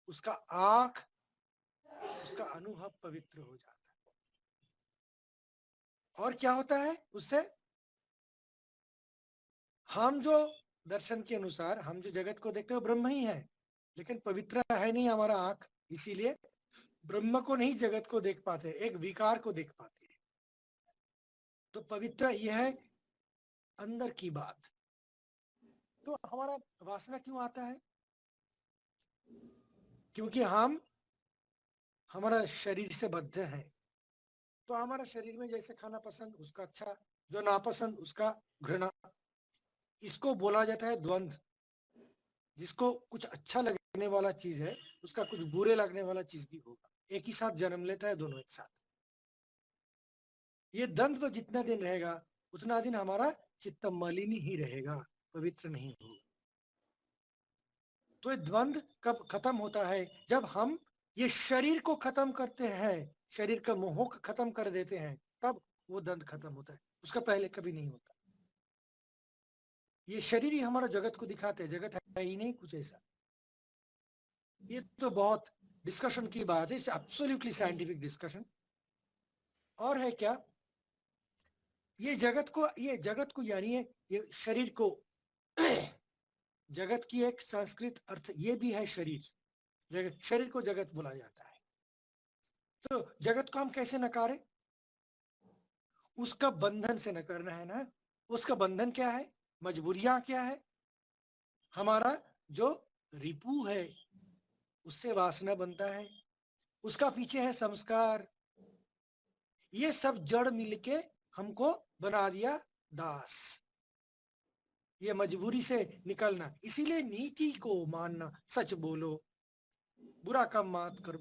उसका आंख, उसका अनुभव पवित्र हो जाता है। और क्या होता है उससे? हम जो दर्शन के अनुसार हम जो जगत को देखते हैं वो ब्रह्म ही है, लेकिन पवित्र है नहीं हमारा आंख, इसीलिए ब्रह्म को नहीं जगत को देख पाते, एक विकार को देख पाते हैं। तो पवित्र यह है अंदर की बात। तो हमारा वासना क्यों आता है? क्योंकि हम हमारा शरीर से बद्ध है। तो हमारा शरीर में जैसे खाना पसंद उसका अच्छा, जो नापसंद उसका घृणा, इसको बोला जाता है द्वंद्व। जिसको कुछ अच्छा लगने वाला चीज है उसका कुछ बुरे लगने वाला चीज भी होगा, एक ही साथ जन्म लेता है दोनों एक साथ। ये द्वंद्व जितना दिन रहेगा उतना दिन हमारा चित्त मलिन ही रहेगा, पवित्र नहीं होगा। तो ये द्वंद्व कब खत्म होता है? जब हम ये शरीर को खत्म करते हैं, शरीर का मोह को खत्म कर देते हैं, तब वो द्वंद्व खत्म होता है, उसका पहले कभी नहीं होता। ये शरीर ही हमारा जगत को दिखाते हैं, जगत है ही नहीं कुछ ऐसा। ये तो बहुत डिस्कशन की बात है, एब्सोल्युटली साइंटिफिक डिस्कशन। और है क्या? ये जगत को यानी ये शरीर को जगत की एक संस्कृत अर्थ ये भी है शरीर। जगत, शरीर को जगत बोला जाता है। तो जगत को हम कैसे नकारें? उसका बंधन से नकारना है ना। उसका बंधन क्या है? मजबूरियां क्या है? हमारा जो रिपू है उससे वासना बनता है, उसका पीछे है संस्कार। ये सब जड़ मिलके हमको बना दिया दास। ये मजबूरी से निकलना, इसीलिए नीति को मानना, सच बोलो, बुरा काम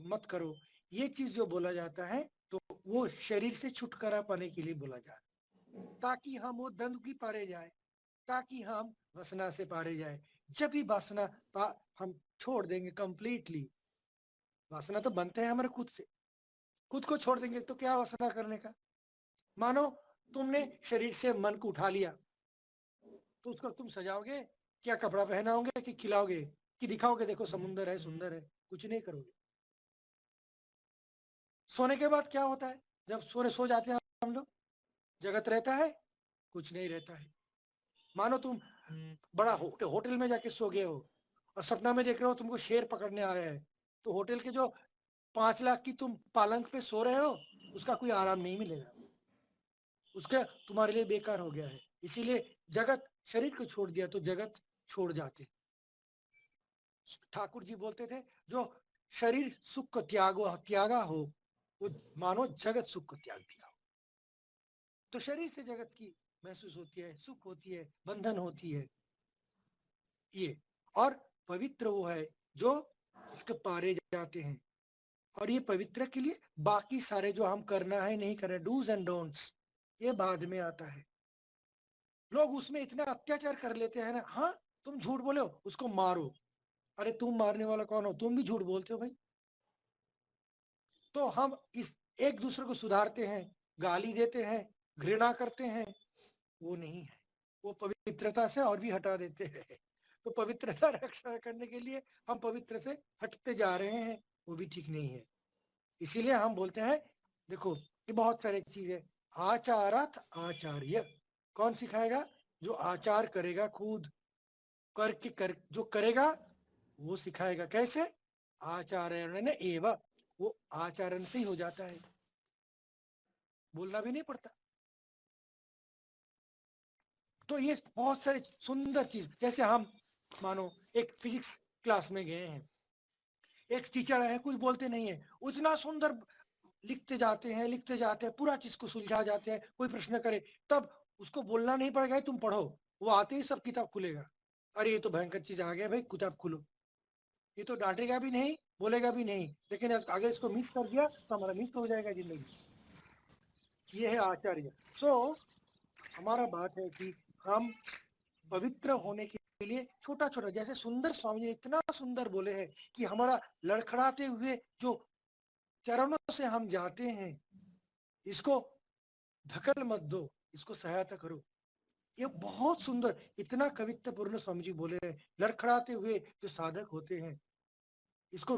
मत करो, ये चीज जो बोला जाता है तो वो शरीर से छुटकारा पाने के लिए बोला जाता है, ताकि हम वो द्वंद्व की पारे जाए, ताकि हम वासना से पारे जाए। जब भी वासना हम छोड़ देंगे कंप्लीटली, वासना तो बनते हैं हमारे खुद से, खुद को छोड़ देंगे तो क्या वासना करने का? मानो तुमने शरीर से मन को उठा लिया, तो उसको तुम सजाओगे? क्या कपड़ा पहनाओगे कि खिलाओगे कि दिखाओगे देखो समुंदर है सुंदर है? कुछ नहीं करोगे। सोने के बाद क्या होता है? जब सो जाते हैं हम लोग, जगत रहता है? कुछ नहीं रहता है। मानो तुम बड़ा होटल में जाके सो गए हो और सपना में देख रहे हो तुमको शेर पकड़ने आ रहे हैं, तो होटल के जो 5 लाख की तुम पालंक पे सो रहे हो उसका कोई आराम नहीं मिलेगा, उसका तुम्हारे लिए बेकार हो गया है। इसीलिए जगत, शरीर को छोड़ दिया तो जगत छोड़ जाते। ठाकुर जी बोलते थे जो शरीर सुख को त्यागा हो वो मानो जगत सुख को त्याग दिया हो। तो शरीर से जगत की महसूस होती है, सुख होती है, बंधन होती है ये। और पवित्र वो है जो इसके पारे जाते हैं। और ये पवित्र के लिए बाकी सारे जो हम करना है नहीं करना, डूज एंड डोंट्स, ये बाद में आता है। लोग उसमें इतना अत्याचार कर लेते हैं ना, हाँ तुम झूठ बोले हो उसको मारो, अरे तुम मारने वाला कौन हो? तुम भी झूठ बोलते हो भाई। तो हम इस एक दूसरे को सुधारते हैं, गाली देते हैं, घृणा करते हैं, वो नहीं है। वो पवित्रता से और भी हटा देते हैं। तो पवित्रता रक्षा करने के लिए हम पवित्र से हटते जा रहे हैं, वो भी ठीक नहीं है। इसीलिए हम बोलते हैं देखो ये बहुत सारी चीज है। आचारात आचार्य, कौन सिखाएगा? जो आचार करेगा, खुद जो करेगा वो सिखाएगा। कैसे? आचार्य ने एवं, वो आचरण से ही हो जाता है, बोलना भी नहीं पड़ता। तो ये बहुत सारी सुंदर चीज, जैसे हम मानो एक फिजिक्स क्लास में गए हैं, एक टीचर है कुछ बोलते नहीं है, उतना सुंदर लिखते जाते हैं, पूरा चीज को सुलझा जाते हैं। कोई प्रश्न करे तब उसको बोलना नहीं पड़ेगा तुम पढ़ो, वो आते ही सब किताब खुलेगा, अरे ये तो भयंकर चीज आ गया भाई किताब खुलो। ये तो डांटेगा भी नहीं, बोलेगा भी नहीं, लेकिन अगर इसको मिस कर दिया तो हमारा मिस हो जाएगा जिंदगी। ये है आचार्य। सो हमारा बात है कि हम पवित्र होने के लिए छोटा छोटा, जैसे सुंदर स्वामी ने इतना सुंदर बोले हैं कि हमारा लड़खड़ाते हुए जो चरणों से हम जाते हैं, इसको धकल मत दो, इसको सहायता करो। ये बहुत सुंदर, इतना कवित्वपूर्ण स्वामी जी बोले हैं। लड़खड़ाते हुए जो साधक होते हैं इसको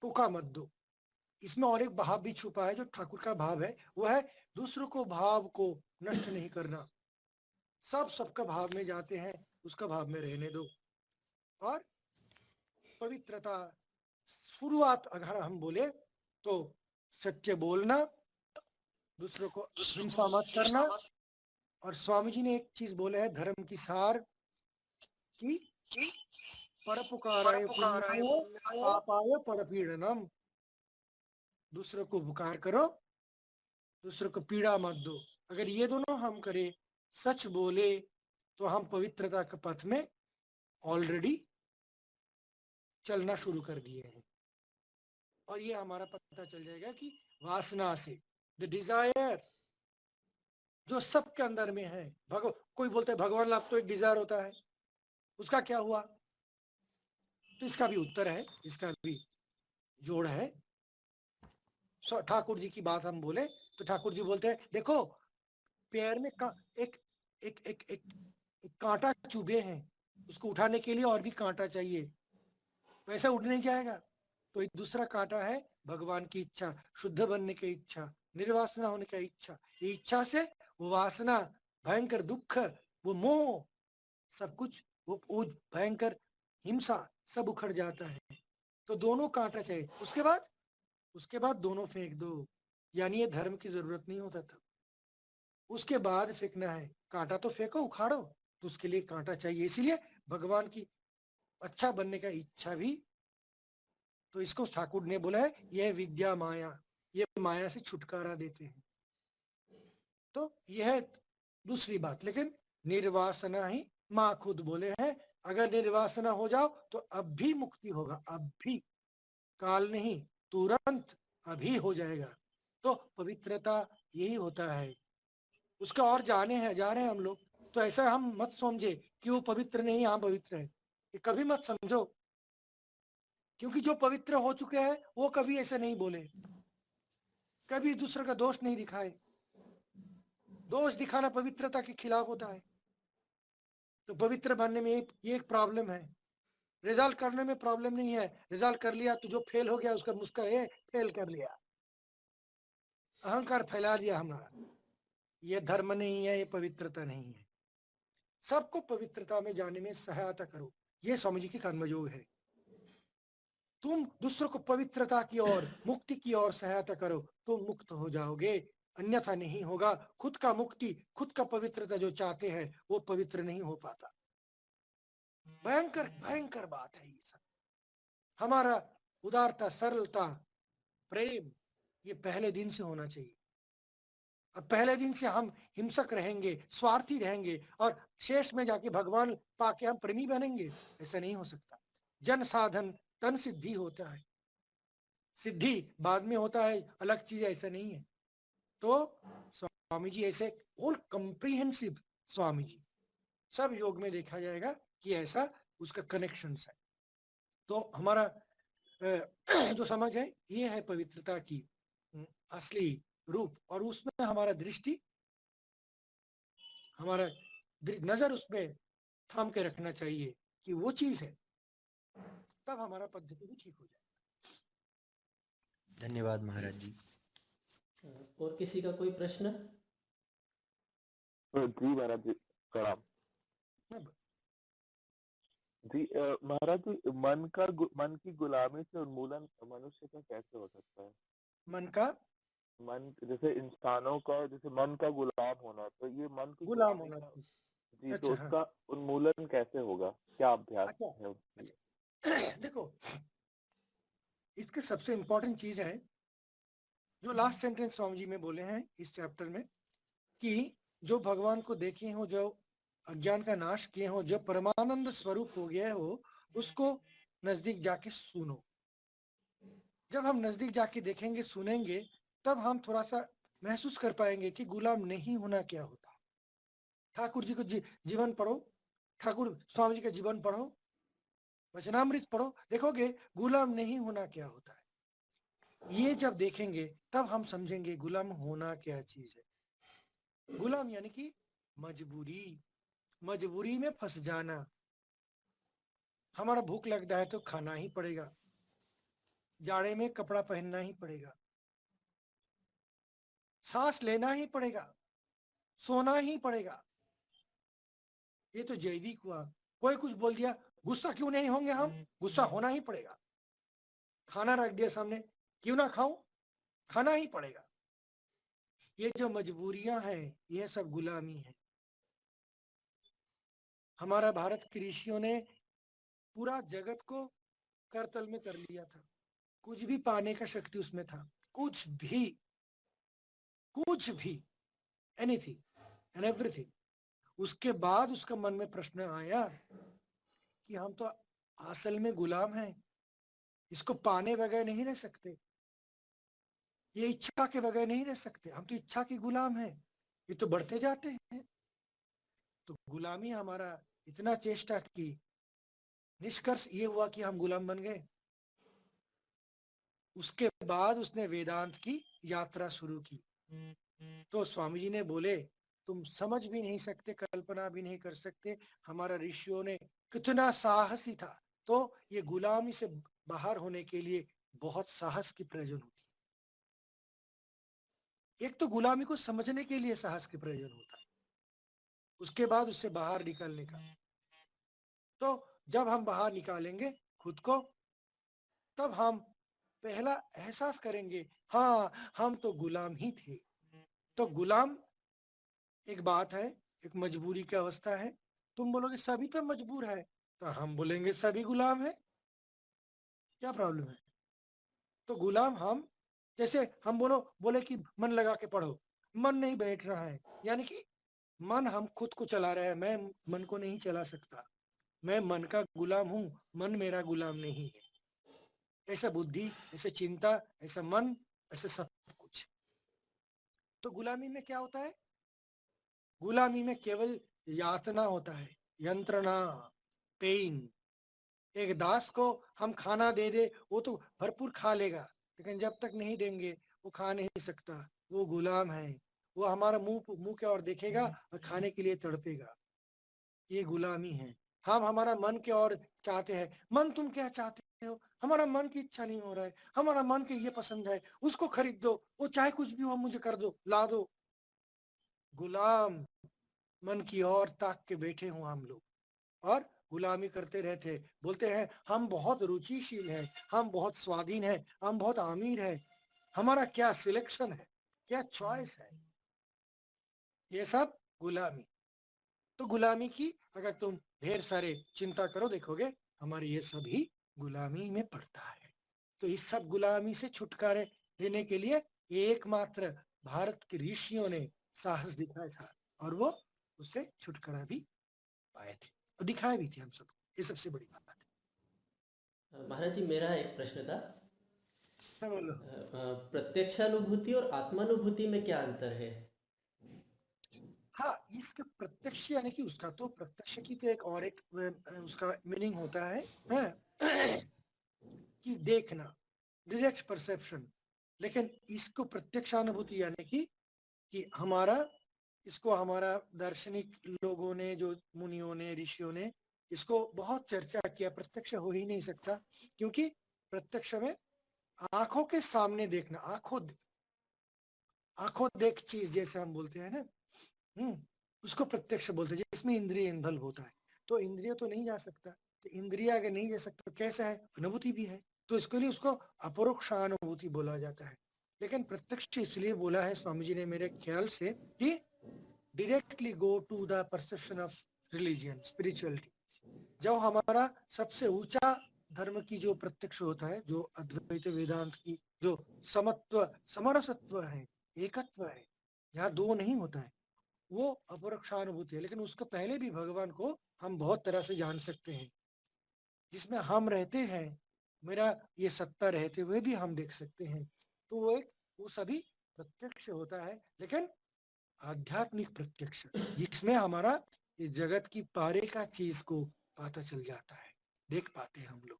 टोका मत दो। इसमें और एक भाव भी छुपा है जो ठाकुर का भाव है, वो है दूसरों को भाव को नष्ट नहीं करना। सब सबका भाव में जाते हैं, उसका भाव में रहने दो। और पवित्रता शुरुआत अगर हम बोले तो सत्य बोलना, दूसरों को हिंसा मत करना। और स्वामी जी ने एक चीज बोले है धर्म की सार की, परोपकाराय पुण्याय पापाय परपीड़नम। दूसरों को उपकार करो, दूसरों को पीड़ा मत दो। अगर ये दोनों हम करें, सच बोले, तो हम पवित्रता के पथ में ऑलरेडी चलना शुरू कर दिए हैं। और ये हमारा पता चल जाएगा कि वासना से, द डिजायर जो सबके अंदर में है, कोई बोलता है भगवान लाभ तो एक डिजायर होता है, उसका क्या हुआ? तो इसका भी उत्तर है, इसका भी जोड़ है। ठाकुर जी की बात हम बोले तो ठाकुर जी बोलते हैं देखो पैर में एक एक एक एक, एक कांटा चुभे हैं, उसको उठाने के लिए और भी कांटा चाहिए, वैसे उठ नहीं जाएगा। तो एक दूसरा कांटा है भगवान की इच्छा, शुद्ध बनने की इच्छा, निर्वासना होने की इच्छा। ये इच्छा से वो वासना, भयंकर दुख, वो मोह, सब कुछ, वो भयंकर हिंसा सब उखड़ जाता है। तो दोनों कांटा चाहिए। उसके बाद दोनों फेंक दो, यानी ये धर्म की जरूरत नहीं होता था। उसके बाद फेंकना है, कांटा तो फेंको, उखाड़ो, तो उसके लिए कांटा चाहिए। इसीलिए भगवान की अच्छा बनने का इच्छा भी, तो इसको ठाकुर ने बोला है यह विद्या माया, ये माया से छुटकारा देते हैं। तो यह दूसरी बात। लेकिन निर्वासना ही माँ खुद बोले हैं, अगर निर्वासना हो जाओ तो अब भी मुक्ति होगा, अब भी, काल नहीं, तुरंत अभी हो जाएगा। तो पवित्रता यही होता है। उसका और जा रहे हैं हम लोग, तो ऐसा हम मत समझे कि वो पवित्र नहीं, हम पवित्र है, ये कभी मत समझो। क्योंकि जो पवित्र हो चुके हैं वो कभी ऐसे नहीं बोले, कभी दूसरे का दोष नहीं दिखाए। दोष दिखाना पवित्रता के खिलाफ होता है। तो पवित्र बनने में ये एक प्रॉब्लम है। रिजल्ट करने में प्रॉब्लम नहीं है, रिजल्ट कर लिया तो जो फेल हो गया उसका मुस्कुरा फेल कर लिया, अहंकार फैला दिया हमारा। ये धर्म नहीं है, ये पवित्रता नहीं है। सबको पवित्रता में जाने में सहायता करो, ये स्वामी जी की कर्मयोग है। तुम दूसरों को पवित्रता की ओर, मुक्ति की ओर सहायता करो, तुम मुक्त हो जाओगे, अन्यथा नहीं होगा। खुद का मुक्ति, खुद का पवित्रता जो चाहते हैं वो पवित्र नहीं हो पाता। भयंकर भयंकर बात है ये सब। हमारा उदारता, सरलता, प्रेम, ये पहले दिन से होना चाहिए। अब पहले दिन से हम हिंसक रहेंगे, स्वार्थी रहेंगे, और शेष में जाके भगवान पाके हम प्रेमी बनेंगे, ऐसा नहीं हो सकता। जन साधन तन सिद्धि होता है, सिद्धि बाद में होता है, अलग चीज ऐसा नहीं है। तो स्वामी जी ऐसे ऑल कंप्रीहेंसिव स्वामी जी, सब योग में देखा जाएगा कि ऐसा उसका कनेक्शन है। तो हमारा जो समझ है ये है पवित्रता की असली रूप, और उसमें हमारा दृष्टि, हमारा नजर उसमें थाम के रखना चाहिए कि वो चीज है, तब हमारा पद्धति भी ठीक हो जाए। धन्यवाद महाराज जी। और किसी का कोई प्रश्न? जी महाराज जी प्रणाम। जी महाराज जी, मन की गुलामी से उन्मूलन मनुष्य का कैसे हो सकता है? मन जैसे इंसानों का, जैसे मन का गुलाम होना, तो ये मन की गुलाम गुलामी होना जी, तो उसका उन्मूलन कैसे होगा, क्या अभ्यास है उसकी? देखो, इसके सबसे इंपॉर्टेंट चीज है जो लास्ट सेंटेंस स्वामी जी में बोले हैं इस चैप्टर में, कि जो भगवान को देखे हो, जो अज्ञान का नाश किए हो, जो परमानंद स्वरूप हो गया हो, उसको नजदीक जाके सुनो। जब हम नजदीक जाके देखेंगे, सुनेंगे, तब हम थोड़ा सा महसूस कर पाएंगे कि गुलाम नहीं होना क्या होता। ठाकुर जी को जीवन पढ़ो, ठाकुर स्वामी जी का जीवन पढ़ो, वचनामृत पढ़ो, देखोगे गुलाम नहीं होना क्या होता है। ये जब देखेंगे तब हम समझेंगे गुलाम होना क्या चीज है। गुलाम यानी कि मजबूरी, मजबूरी में फंस जाना। हमारा भूख लगता है तो खाना ही पड़ेगा, जाड़े में कपड़ा पहनना ही पड़ेगा, सांस लेना ही पड़ेगा, सोना ही पड़ेगा। ये तो जैविक हुआ। कोई कुछ बोल दिया, गुस्सा क्यों नहीं होंगे हम? गुस्सा होना ही पड़ेगा। खाना रख दिया सामने, क्यों ना खाऊं? खाना ही पड़ेगा। ये जो मजबूरियां हैं, ये सब गुलामी है। हमारा भारत के ऋषियों ने पूरा जगत को करतल में कर लिया था। कुछ भी पाने का शक्ति उसमें था, कुछ भी, एनीथिंग एंड एवरीथिंग। उसके बाद उसका मन में प्रश्न आया कि हम तो असल में गुलाम हैं, इसको पाने बगैर नहीं रह सकते, ये इच्छा के बगैर नहीं रह सकते, हम तो इच्छा के गुलाम हैं, ये तो बढ़ते जाते हैं। तो गुलामी हमारा इतना चेष्टा की, निष्कर्ष ये हुआ कि हम गुलाम बन गए। उसके बाद उसने वेदांत की यात्रा शुरू की। तो स्वामी जी ने बोले, तुम समझ भी नहीं सकते, कल्पना भी नहीं कर सकते, हमारा ऋषियों ने कितना साहसी था। तो ये गुलामी से बाहर होने के लिए बहुत साहस की प्रयोजन होती है। एक तो गुलामी को समझने के लिए साहस की प्रयोजन होता है, उसके बाद उससे बाहर निकलने का। तो जब हम बाहर निकालेंगे खुद को, तब हम पहला एहसास करेंगे, हाँ हम तो गुलाम ही थे। तो गुलाम एक बात है, एक मजबूरी की अवस्था है। तुम बोलोगे सभी तो मजबूर है, तो हम बोलेंगे सभी गुलाम है, क्या प्रॉब्लम है? तो गुलाम हम, जैसे हम बोले कि मन लगा के पढ़ो, मन नहीं बैठ रहा है, यानी कि मन हम खुद को चला रहे हैं, मैं मन को नहीं चला सकता, मैं मन का गुलाम हूं, मन मेरा गुलाम नहीं है। ऐसा बुद्धि, ऐसे चिंता, ऐसा मन, ऐसे सब कुछ। तो गुलामी में क्या होता है? गुलामी में केवल यातना होता है, यंत्रणा, पेन। एक दास को हम खाना दे दे, वो तो भरपूर खा लेगा, लेकिन जब तक नहीं देंगे वो खा नहीं सकता, वो गुलाम है। वो हमारा मुंह के ओर देखेगा और खाने के लिए तड़पेगा, ये गुलामी है। हम हमारा मन के ओर चाहते हैं, मन तुम क्या चाहते हो? हमारा मन की इच्छा नहीं हो रहा है, हमारा मन के ये पसंद है, उसको खरीद दो, वो चाहे कुछ भी हो मुझे कर दो, ला दो। गुलाम मन की ओर ताक के बैठे हूं हम लोग, और गुलामी करते रहते, बोलते हैं हम बहुत रुचिशील हैं, हम बहुत स्वाधीन हैं, हम बहुत अमीर हैं, हमारा क्या सिलेक्शन है, क्या चॉइस है। ये सब गुलामी। तो गुलामी की अगर तुम ढेर सारे चिंता करो, देखोगे हमारे ये सभी गुलामी में पड़ता है। तो इस सब गुलामी से छुटकारे देने के लिए एकमात्र भारत के ऋषियों ने साहस दिखाया था, और वो उससे छुटकारा भी पाए थे और दिखाए भी थे हम सबको। ये सबसे बड़ी बात है। महाराज जी, मेरा एक प्रश्न था। बोलो। प्रत्यक्षानुभूति और आत्मानुभूति में क्या अंतर है? हाँ, इसका प्रत्यक्ष यानी कि उसका तो प्रत्यक्ष की तो एक और एक उसका मीनिंग होता है, कि देखना, डायरेक्ट परसेप्शन। लेकिन इसको प्रत्यक्षानुभूति यानी कि हमारा, इसको हमारा दार्शनिक लोगों ने, जो मुनियों ने, ऋषियों ने इसको बहुत चर्चा किया। प्रत्यक्ष हो ही नहीं सकता, क्योंकि प्रत्यक्ष में आंखों के सामने देखना, आंखों देख चीज जैसे हम बोलते हैं ना, उसको प्रत्यक्ष बोलते हैं, जिसमें इंद्रिय इन्वॉल्व होता है। तो इंद्रिय तो नहीं जा सकता, तो इंद्रिय अगर नहीं जा सकता तो कैसा है? अनुभूति भी है। तो इसके लिए उसको अपरोक्ष अनुभूति बोला जाता है। लेकिन प्रत्यक्ष इसलिए बोला है स्वामी जी ने मेरे ख्याल से कि directly go to the perception of religion, spirituality. जब हमारा सबसे ऊंचा धर्म की जो प्रत्यक्ष होता है, जो अद्वैत वेदांत की जो समत्व समरसत्व है, एकत्व है, यहाँ दो नहीं होता है, वो अपरोक्षानुभूति है। लेकिन उसको पहले भी भगवान को हम बहुत तरह से जान सकते हैं, जिसमें हम रहते हैं, मेरा ये सत्ता रहते हुए भी हम देख सकते हैं। तो वो सभी प्रत्यक्ष होता है, लेकिन आध्यात्मिक प्रत्यक्ष, जिसमें हमारा ये जगत की पारे का चीज को पता चल जाता है, देख पाते हैं हम लोग।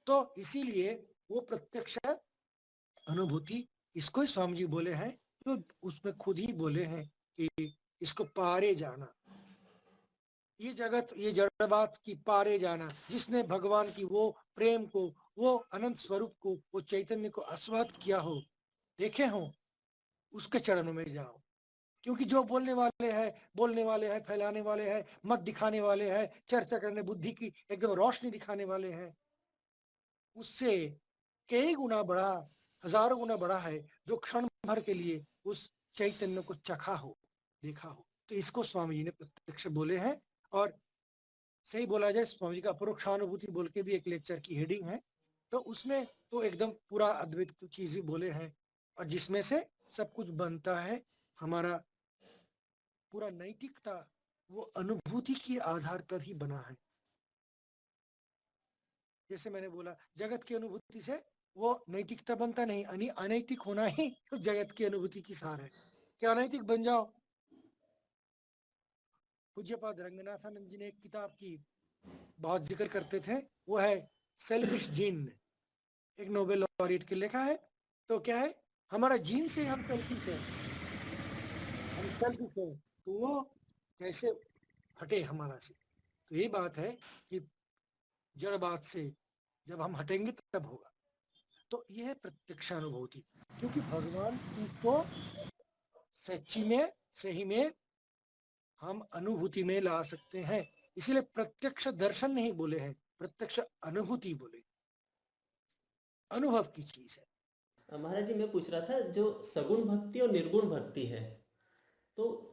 तो इसीलिए वो प्रत्यक्ष अनुभूति, इसको ही स्वामी जी बोले हैं, तो उसमें खुद ही बोले हैं कि इसको पारे जाना, ये जगत, ये जड़ बात की पारे जाना। जिसने भगवान की वो प्रेम को, वो अनंत स्वरूप को, वो चैतन्य को आस्वाद किया हो, देखे हो, उसके चरणों में जाओ। क्योंकि जो बोलने वाले हैं, फैलाने वाले हैं, मत दिखाने वाले हैं, चर्चा करने, बुद्धि की एकदम रोशनी दिखाने वाले हैं, उससे कई गुना बड़ा, हजारों गुना बड़ा है जो क्षण भर के लिए उस चैतन्य को चखा हो, देखा हो। तो इसको स्वामी जी ने प्रत्यक्ष बोले हैं। और सही बोला जाए, स्वामी जी का अपरोक्षानुभूति बोल के भी एक लेक्चर की हेडिंग है, तो उसमें तो एकदम पूरा अद्वैत चीज ही बोले हैं, और जिसमें से सब कुछ बनता है। हमारा पूरा नैतिकता वो अनुभूति के आधार पर ही बना है। जैसे मैंने बोला, जगत की अनुभूति से वो नैतिकता बनता नहीं, अनैतिक होना ही तो जगत की अनुभूति की सार है। क्या अनैतिक बन जाओ। पूज्यपाद रंगनाथानंद जी ने एक किताब की बहुत जिक्र करते थे, वो है सेल्फिश जीन, एक नोबेल लॉरेट के लिखा है। तो क्या है, हमारा जीन से हम सेल्फिश हैं, तो वो कैसे हटे हमारा से। तो यही बात है कि जड़ बात से जब हम हटेंगे तब होगा। तो यह है प्रत्यक्ष अनुभूति, क्योंकि भगवान को सच्ची में, सही में हम अनुभूति में ला सकते हैं। इसीलिए प्रत्यक्ष दर्शन नहीं बोले हैं, प्रत्यक्ष अनुभूति बोले, अनुभव की चीज है। महाराज जी, मैं पूछ रहा था, जो सगुण भक्ति और निर्गुण भक्ति है, तो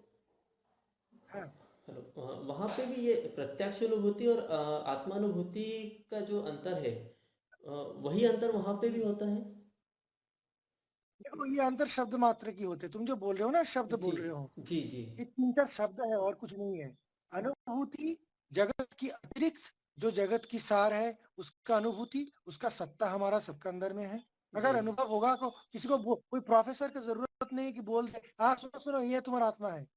हाँ, हेलो, वहाँ पे भी ये प्रत्यक्ष अनुभूति और आत्मानुभूति का जो अंतर है, वही अंतर वहाँ पे भी होता है? देखो ये अंतर शब्द मात्र की होते, तुम जो बोल रहे हो ना, शब्द जी बोल रहे हो, जी जी ये 3-4 शब्द है और कुछ नहीं है। अनुभूति जगत की अतिरिक्त, जो जगत की सार है उसका अनुभूति, उसका सत्ता हमारा सबके अंदर में है। जी अगर अनुभव होगा तो किसी को कोई प्रोफेसर की जरूरत नहीं है कि बोल दे, हाँ सुनो सुनो ये तुम्हारा आत्मा है।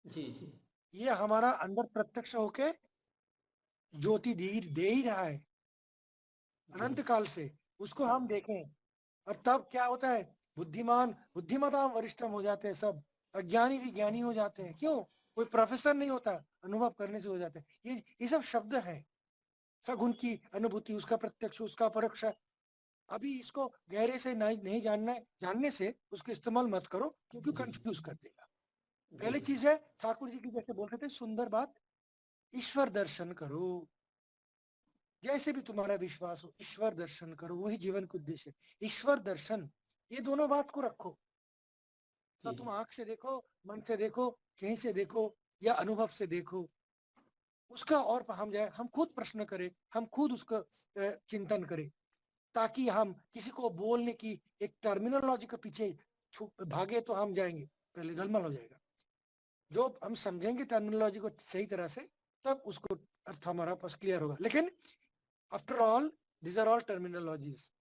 जी जी ये हमारा अंदर प्रत्यक्ष होके ज्योति दे ही रहा है जी अनंत काल से, उसको हम देखें। और तब क्या होता है, बुद्धिमान बुद्धिमता वरिष्ठम हो जाते हैं सब, अज्ञानी भी ज्ञानी हो जाते हैं। क्यों? कोई प्रोफेसर नहीं होता, अनुभव करने से हो जाता है। ये सब शब्द है, सगुण की अनुभूति, उसका प्रत्यक्ष, उसका परोक्ष। अभी इसको गहरे से नहीं जानने से उसका इस्तेमाल मत करो, क्योंकि जी कंफ्यूज कर देगा। जी पहली चीज है, ठाकुर जी की जैसे बोल रहे थे, सुंदर बात, ईश्वर दर्शन करो। जैसे भी तुम्हारा विश्वास हो, ईश्वर दर्शन करो, वही जीवन का उद्देश्य है। ईश्वर दर्शन, ये दोनों बात को रखो। ना जी तुम आंख से देखो, मन से देखो, कहीं से देखो, या अनुभव से देखो उसका, और हम जाए, हम खुद प्रश्न करें, हम खुद उसका चिंतन करें, ताकि हम किसी को बोलने की एक टर्मिनोलॉजी के पीछे भागे तो हम जाएंगे, पहले गलमल हो जाएगा। जो हम समझेंगे टर्मिनोलॉजी को सही तरह से, तब उसको अर्थ हमारा पास क्लियर होगा। लेकिन after all this are all terminologies,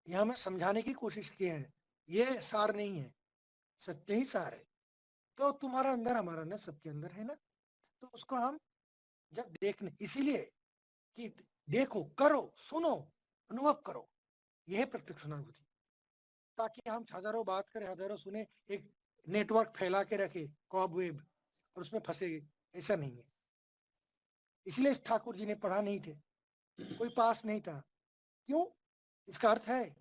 ये हमें समझाने की कोशिश की है, ये सार नहीं है, सत्य ही सार है। तो तुम्हारा अंदर, हमारा अंदर, सबके अंदर है ना। तो उसको हम जब देखने, इसीलिए कि देखो, करो, सुनो, अनुभव करो, यह है प्रत्यक्ष अनुभूति। ताकि हम हजारों बात करें, हजारों सुने, एक नेटवर्क फैला के रखे, कॉबवेब, और उसमें फंसे, ऐसा नहीं है। इसलिए ठाकुर जी ने पढ़ा नहीं थे, कोई पास नहीं था। क्यों? इसका अर्थ है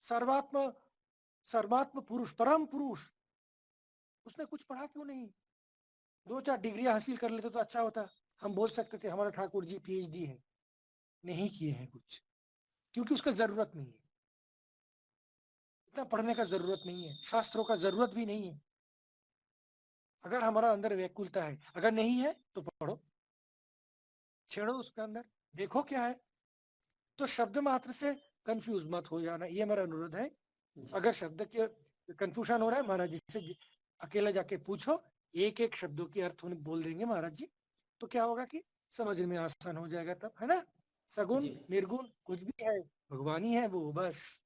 सर्वात्म सर्वात्म पुरुष, परम पुरुष, उसने कुछ पढ़ा क्यों नहीं? 2-4 डिग्रियां हासिल कर लेते तो अच्छा होता, हम बोल सकते थे हमारा ठाकुर जी पीएचडी है। नहीं किए हैं कुछ, क्योंकि उसका जरूरत नहीं है, इतना पढ़ने का जरूरत नहीं है, शास्त्रों का जरूरत भी नहीं है। अगर हमारा अंदर व्याकुलता है, अगर नहीं है तो पढ़ो, छेड़ो उसके अंदर, देखो क्या है। तो शब्द मात्र से कंफ्यूज मत हो जाना, ये मेरा अनुरोध है। जी अगर शब्द के कंफ्यूजन हो रहा है, महाराज जी से अकेला जाके पूछो, एक एक शब्दों के अर्थ उन्हें बोल देंगे महाराज जी, तो क्या होगा कि समझ में आसान हो जाएगा तब, है ना। सगुण जी निर्गुण कुछ भी है, भगवान ही है वो, बस।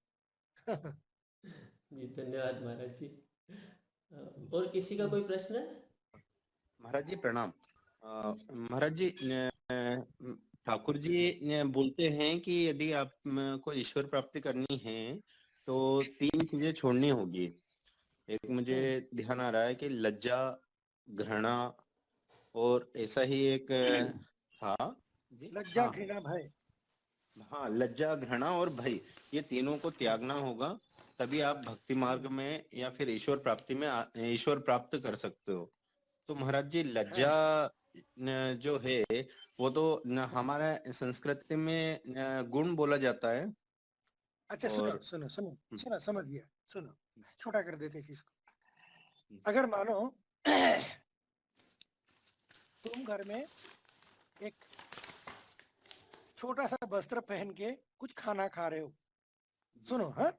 जी, धन्यवाद महाराज जी। और किसी का कोई प्रश्न है? महाराज जी प्रणाम। महाराज जी, ठाकुर जी बोलते हैं कि यदि आप को ईश्वर प्राप्ति करनी है तो 3 चीजें छोड़नी होगी। एक मुझे ध्यान आ रहा है कि लज्जा, घृणा, और ऐसा ही एक था जी। लज्जा, हाँ, घृणा, भय। हाँ, लज्जा, घृणा और भय, ये तीनों को त्यागना होगा, तभी आप भक्ति मार्ग में या फिर ईश्वर प्राप्ति में ईश्वर प्राप्त कर सकते हो। तो महाराज जी, लज्जा जो है वो तो हमारे संस्कृति में गुण बोला जाता है। अच्छा और सुनो समझ गया। सुनो, छोटा कर देते इस चीज को। अगर मानो तुम घर में एक छोटा सा वस्त्र पहन के कुछ खाना खा रहे हो, सुनो, हाँ,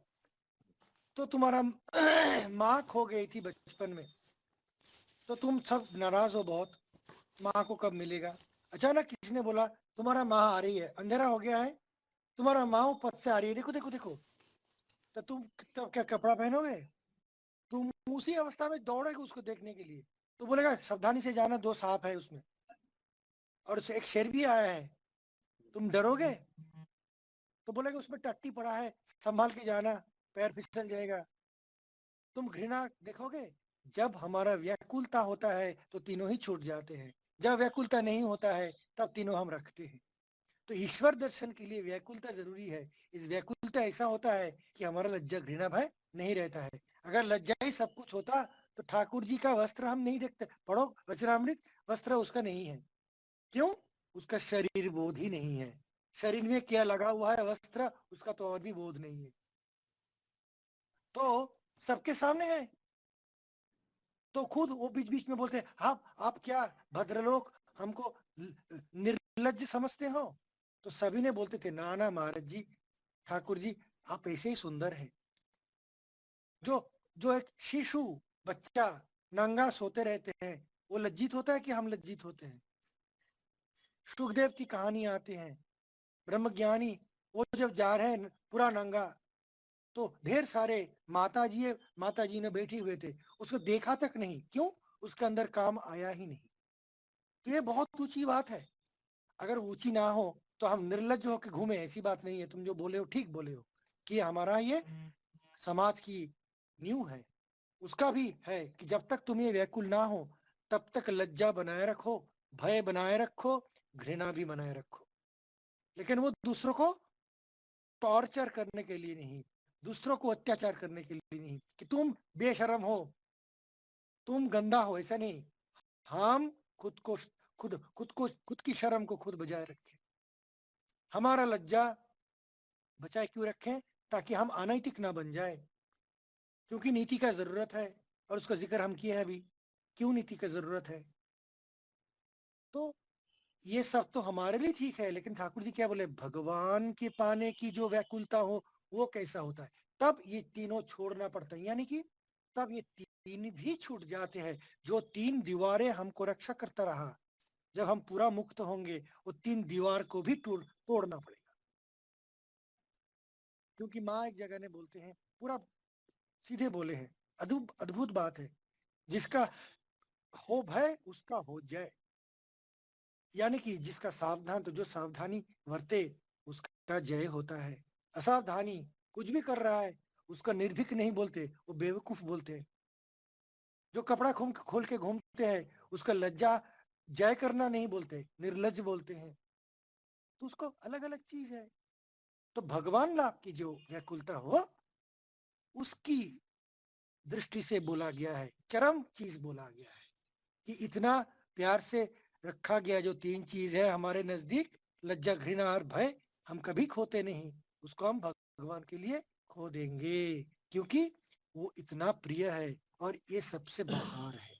तो तुम्हारा माँ खो गई थी बचपन में, तो तुम सब नाराज हो बहुत, माँ को कब मिलेगा। अचानक किसी ने बोला तुम्हारा माँ आ रही है, अंधेरा हो गया है, तुम्हारा माँ वो पथ से आ रही है, देखो देखो देखो, तो तुम तो क्या कपड़ा पहनोगे? तुम उसी अवस्था में दौड़ोगे उसको देखने के लिए, तो बोलेगा सावधानी से जाना, 2 सांप है उसमें और एक शेर भी आया है, तुम डरोगे? तो बोलेगा उसमें टट्टी पड़ा है, संभाल के जाना, पैर फिसल जाएगा। तुम घृणा देखोगे? जब हमारा व्याकुलता होता है तो तीनों ही छूट जाते हैं, जब व्याकुलता नहीं होता है तब तीनों हम रखते हैं। तो ईश्वर दर्शन के लिए व्याकुलता जरूरी है। इस व्याकुलता ऐसा होता है कि हमारा लज्जा घृणा भय नहीं रहता है। अगर लज्जा ही सब कुछ होता तो ठाकुर जी का वस्त्र हम नहीं देखते। पढ़ो वचनामृत, वस्त्र उसका नहीं है। क्यों? उसका शरीर बोध ही नहीं है। शरीर में क्या लगा हुआ है वस्त्र, उसका तो और भी बोध नहीं है। तो सबके सामने है, तो खुद वो बीच बीच में बोलते हैं आप क्या भद्रलोक हमको निर्लज्ज समझते हो? तो सभी ने बोलते थे ना ना महाराज जी, ठाकुर जी आप ऐसे ही सुंदर है। जो जो एक शिशु बच्चा नंगा सोते रहते हैं, वो लज्जित होता है कि हम लज्जित होते हैं? सुखदेव की कहानी आते हैं, ब्रह्मज्ञानी वो जब जा रहे हैं पूरा नंगा, तो ढेर सारे माता जी ने बैठे हुए थे, उसको देखा तक नहीं। क्यों? उसके अंदर काम आया ही नहीं। तो ये बहुत ऊंची बात है। अगर ऊंची ना हो तो हम निर्लज्ज होकर घूमे, ऐसी बात नहीं है। तुम जो बोले हो ठीक बोले हो कि हमारा ये समाज की नींव है। उसका भी है कि जब तक तुम ये व्याकुल ना हो तब तक लज्जा बनाए रखो, भय बनाए रखो, घृणा भी बनाए रखो। लेकिन वो दूसरों को टॉर्चर करने के लिए नहीं, दूसरों को अत्याचार करने के लिए नहीं कि तुम बेशरम हो, तुम गंदा हो, ऐसा नहीं। हम खुद की शर्म को खुद बजाय रखें। हमारा लज्जा बचाए क्यों रखें? ताकि हम अनैतिक ना बन जाए, क्योंकि नीति का जरूरत है। और उसका जिक्र हम किए हैं अभी, क्यों नीति का जरूरत है। तो ये सब तो हमारे लिए ठीक है, लेकिन ठाकुर जी क्या बोले, भगवान के पाने की जो व्याकुलता हो वो कैसा होता है, तब ये तीनों छोड़ना पड़ता है। यानी कि तब ये तीन भी छूट जाते हैं। जो 3 दीवारें हमको रक्षा करता रहा, जब हम पूरा मुक्त होंगे वो 3 दीवार को भी तोड़ना पड़ेगा। क्योंकि माँ एक जगह ने बोलते हैं, पूरा सीधे बोले हैं, अद्भुत बात है, जिसका हो भय उसका हो जय। यानी कि जिसका सावधान, तो जो सावधानी वर्ते उसका जय होता है। असावधानी कुछ भी कर रहा है उसका निर्भीक नहीं बोलते, वो बेवकूफ बोलते हैं। जो कपड़ा खोल के घूमते हैं उसका लज्जा जय करना नहीं बोलते, निर्लज्ज बोलते हैं। तो उसको अलग अलग चीज है। तो भगवान लाभ की जो व्याकुलता हो उसकी दृष्टि से बोला गया है, चरम चीज बोला गया है कि इतना प्यार से रखा गया। जो 3 चीज है हमारे नजदीक, लज्जा घृणा और भय, हम कभी खोते नहीं। उसको हम भगवान के लिए खो देंगे, क्योंकि वो इतना प्रिय है और ये सबसे बाहर है।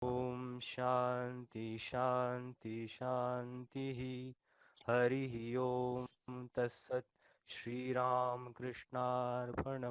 ओम शांति शांति शांति। हरि ओम तत्सत। श्री राम कृष्णार्पणमस्तु।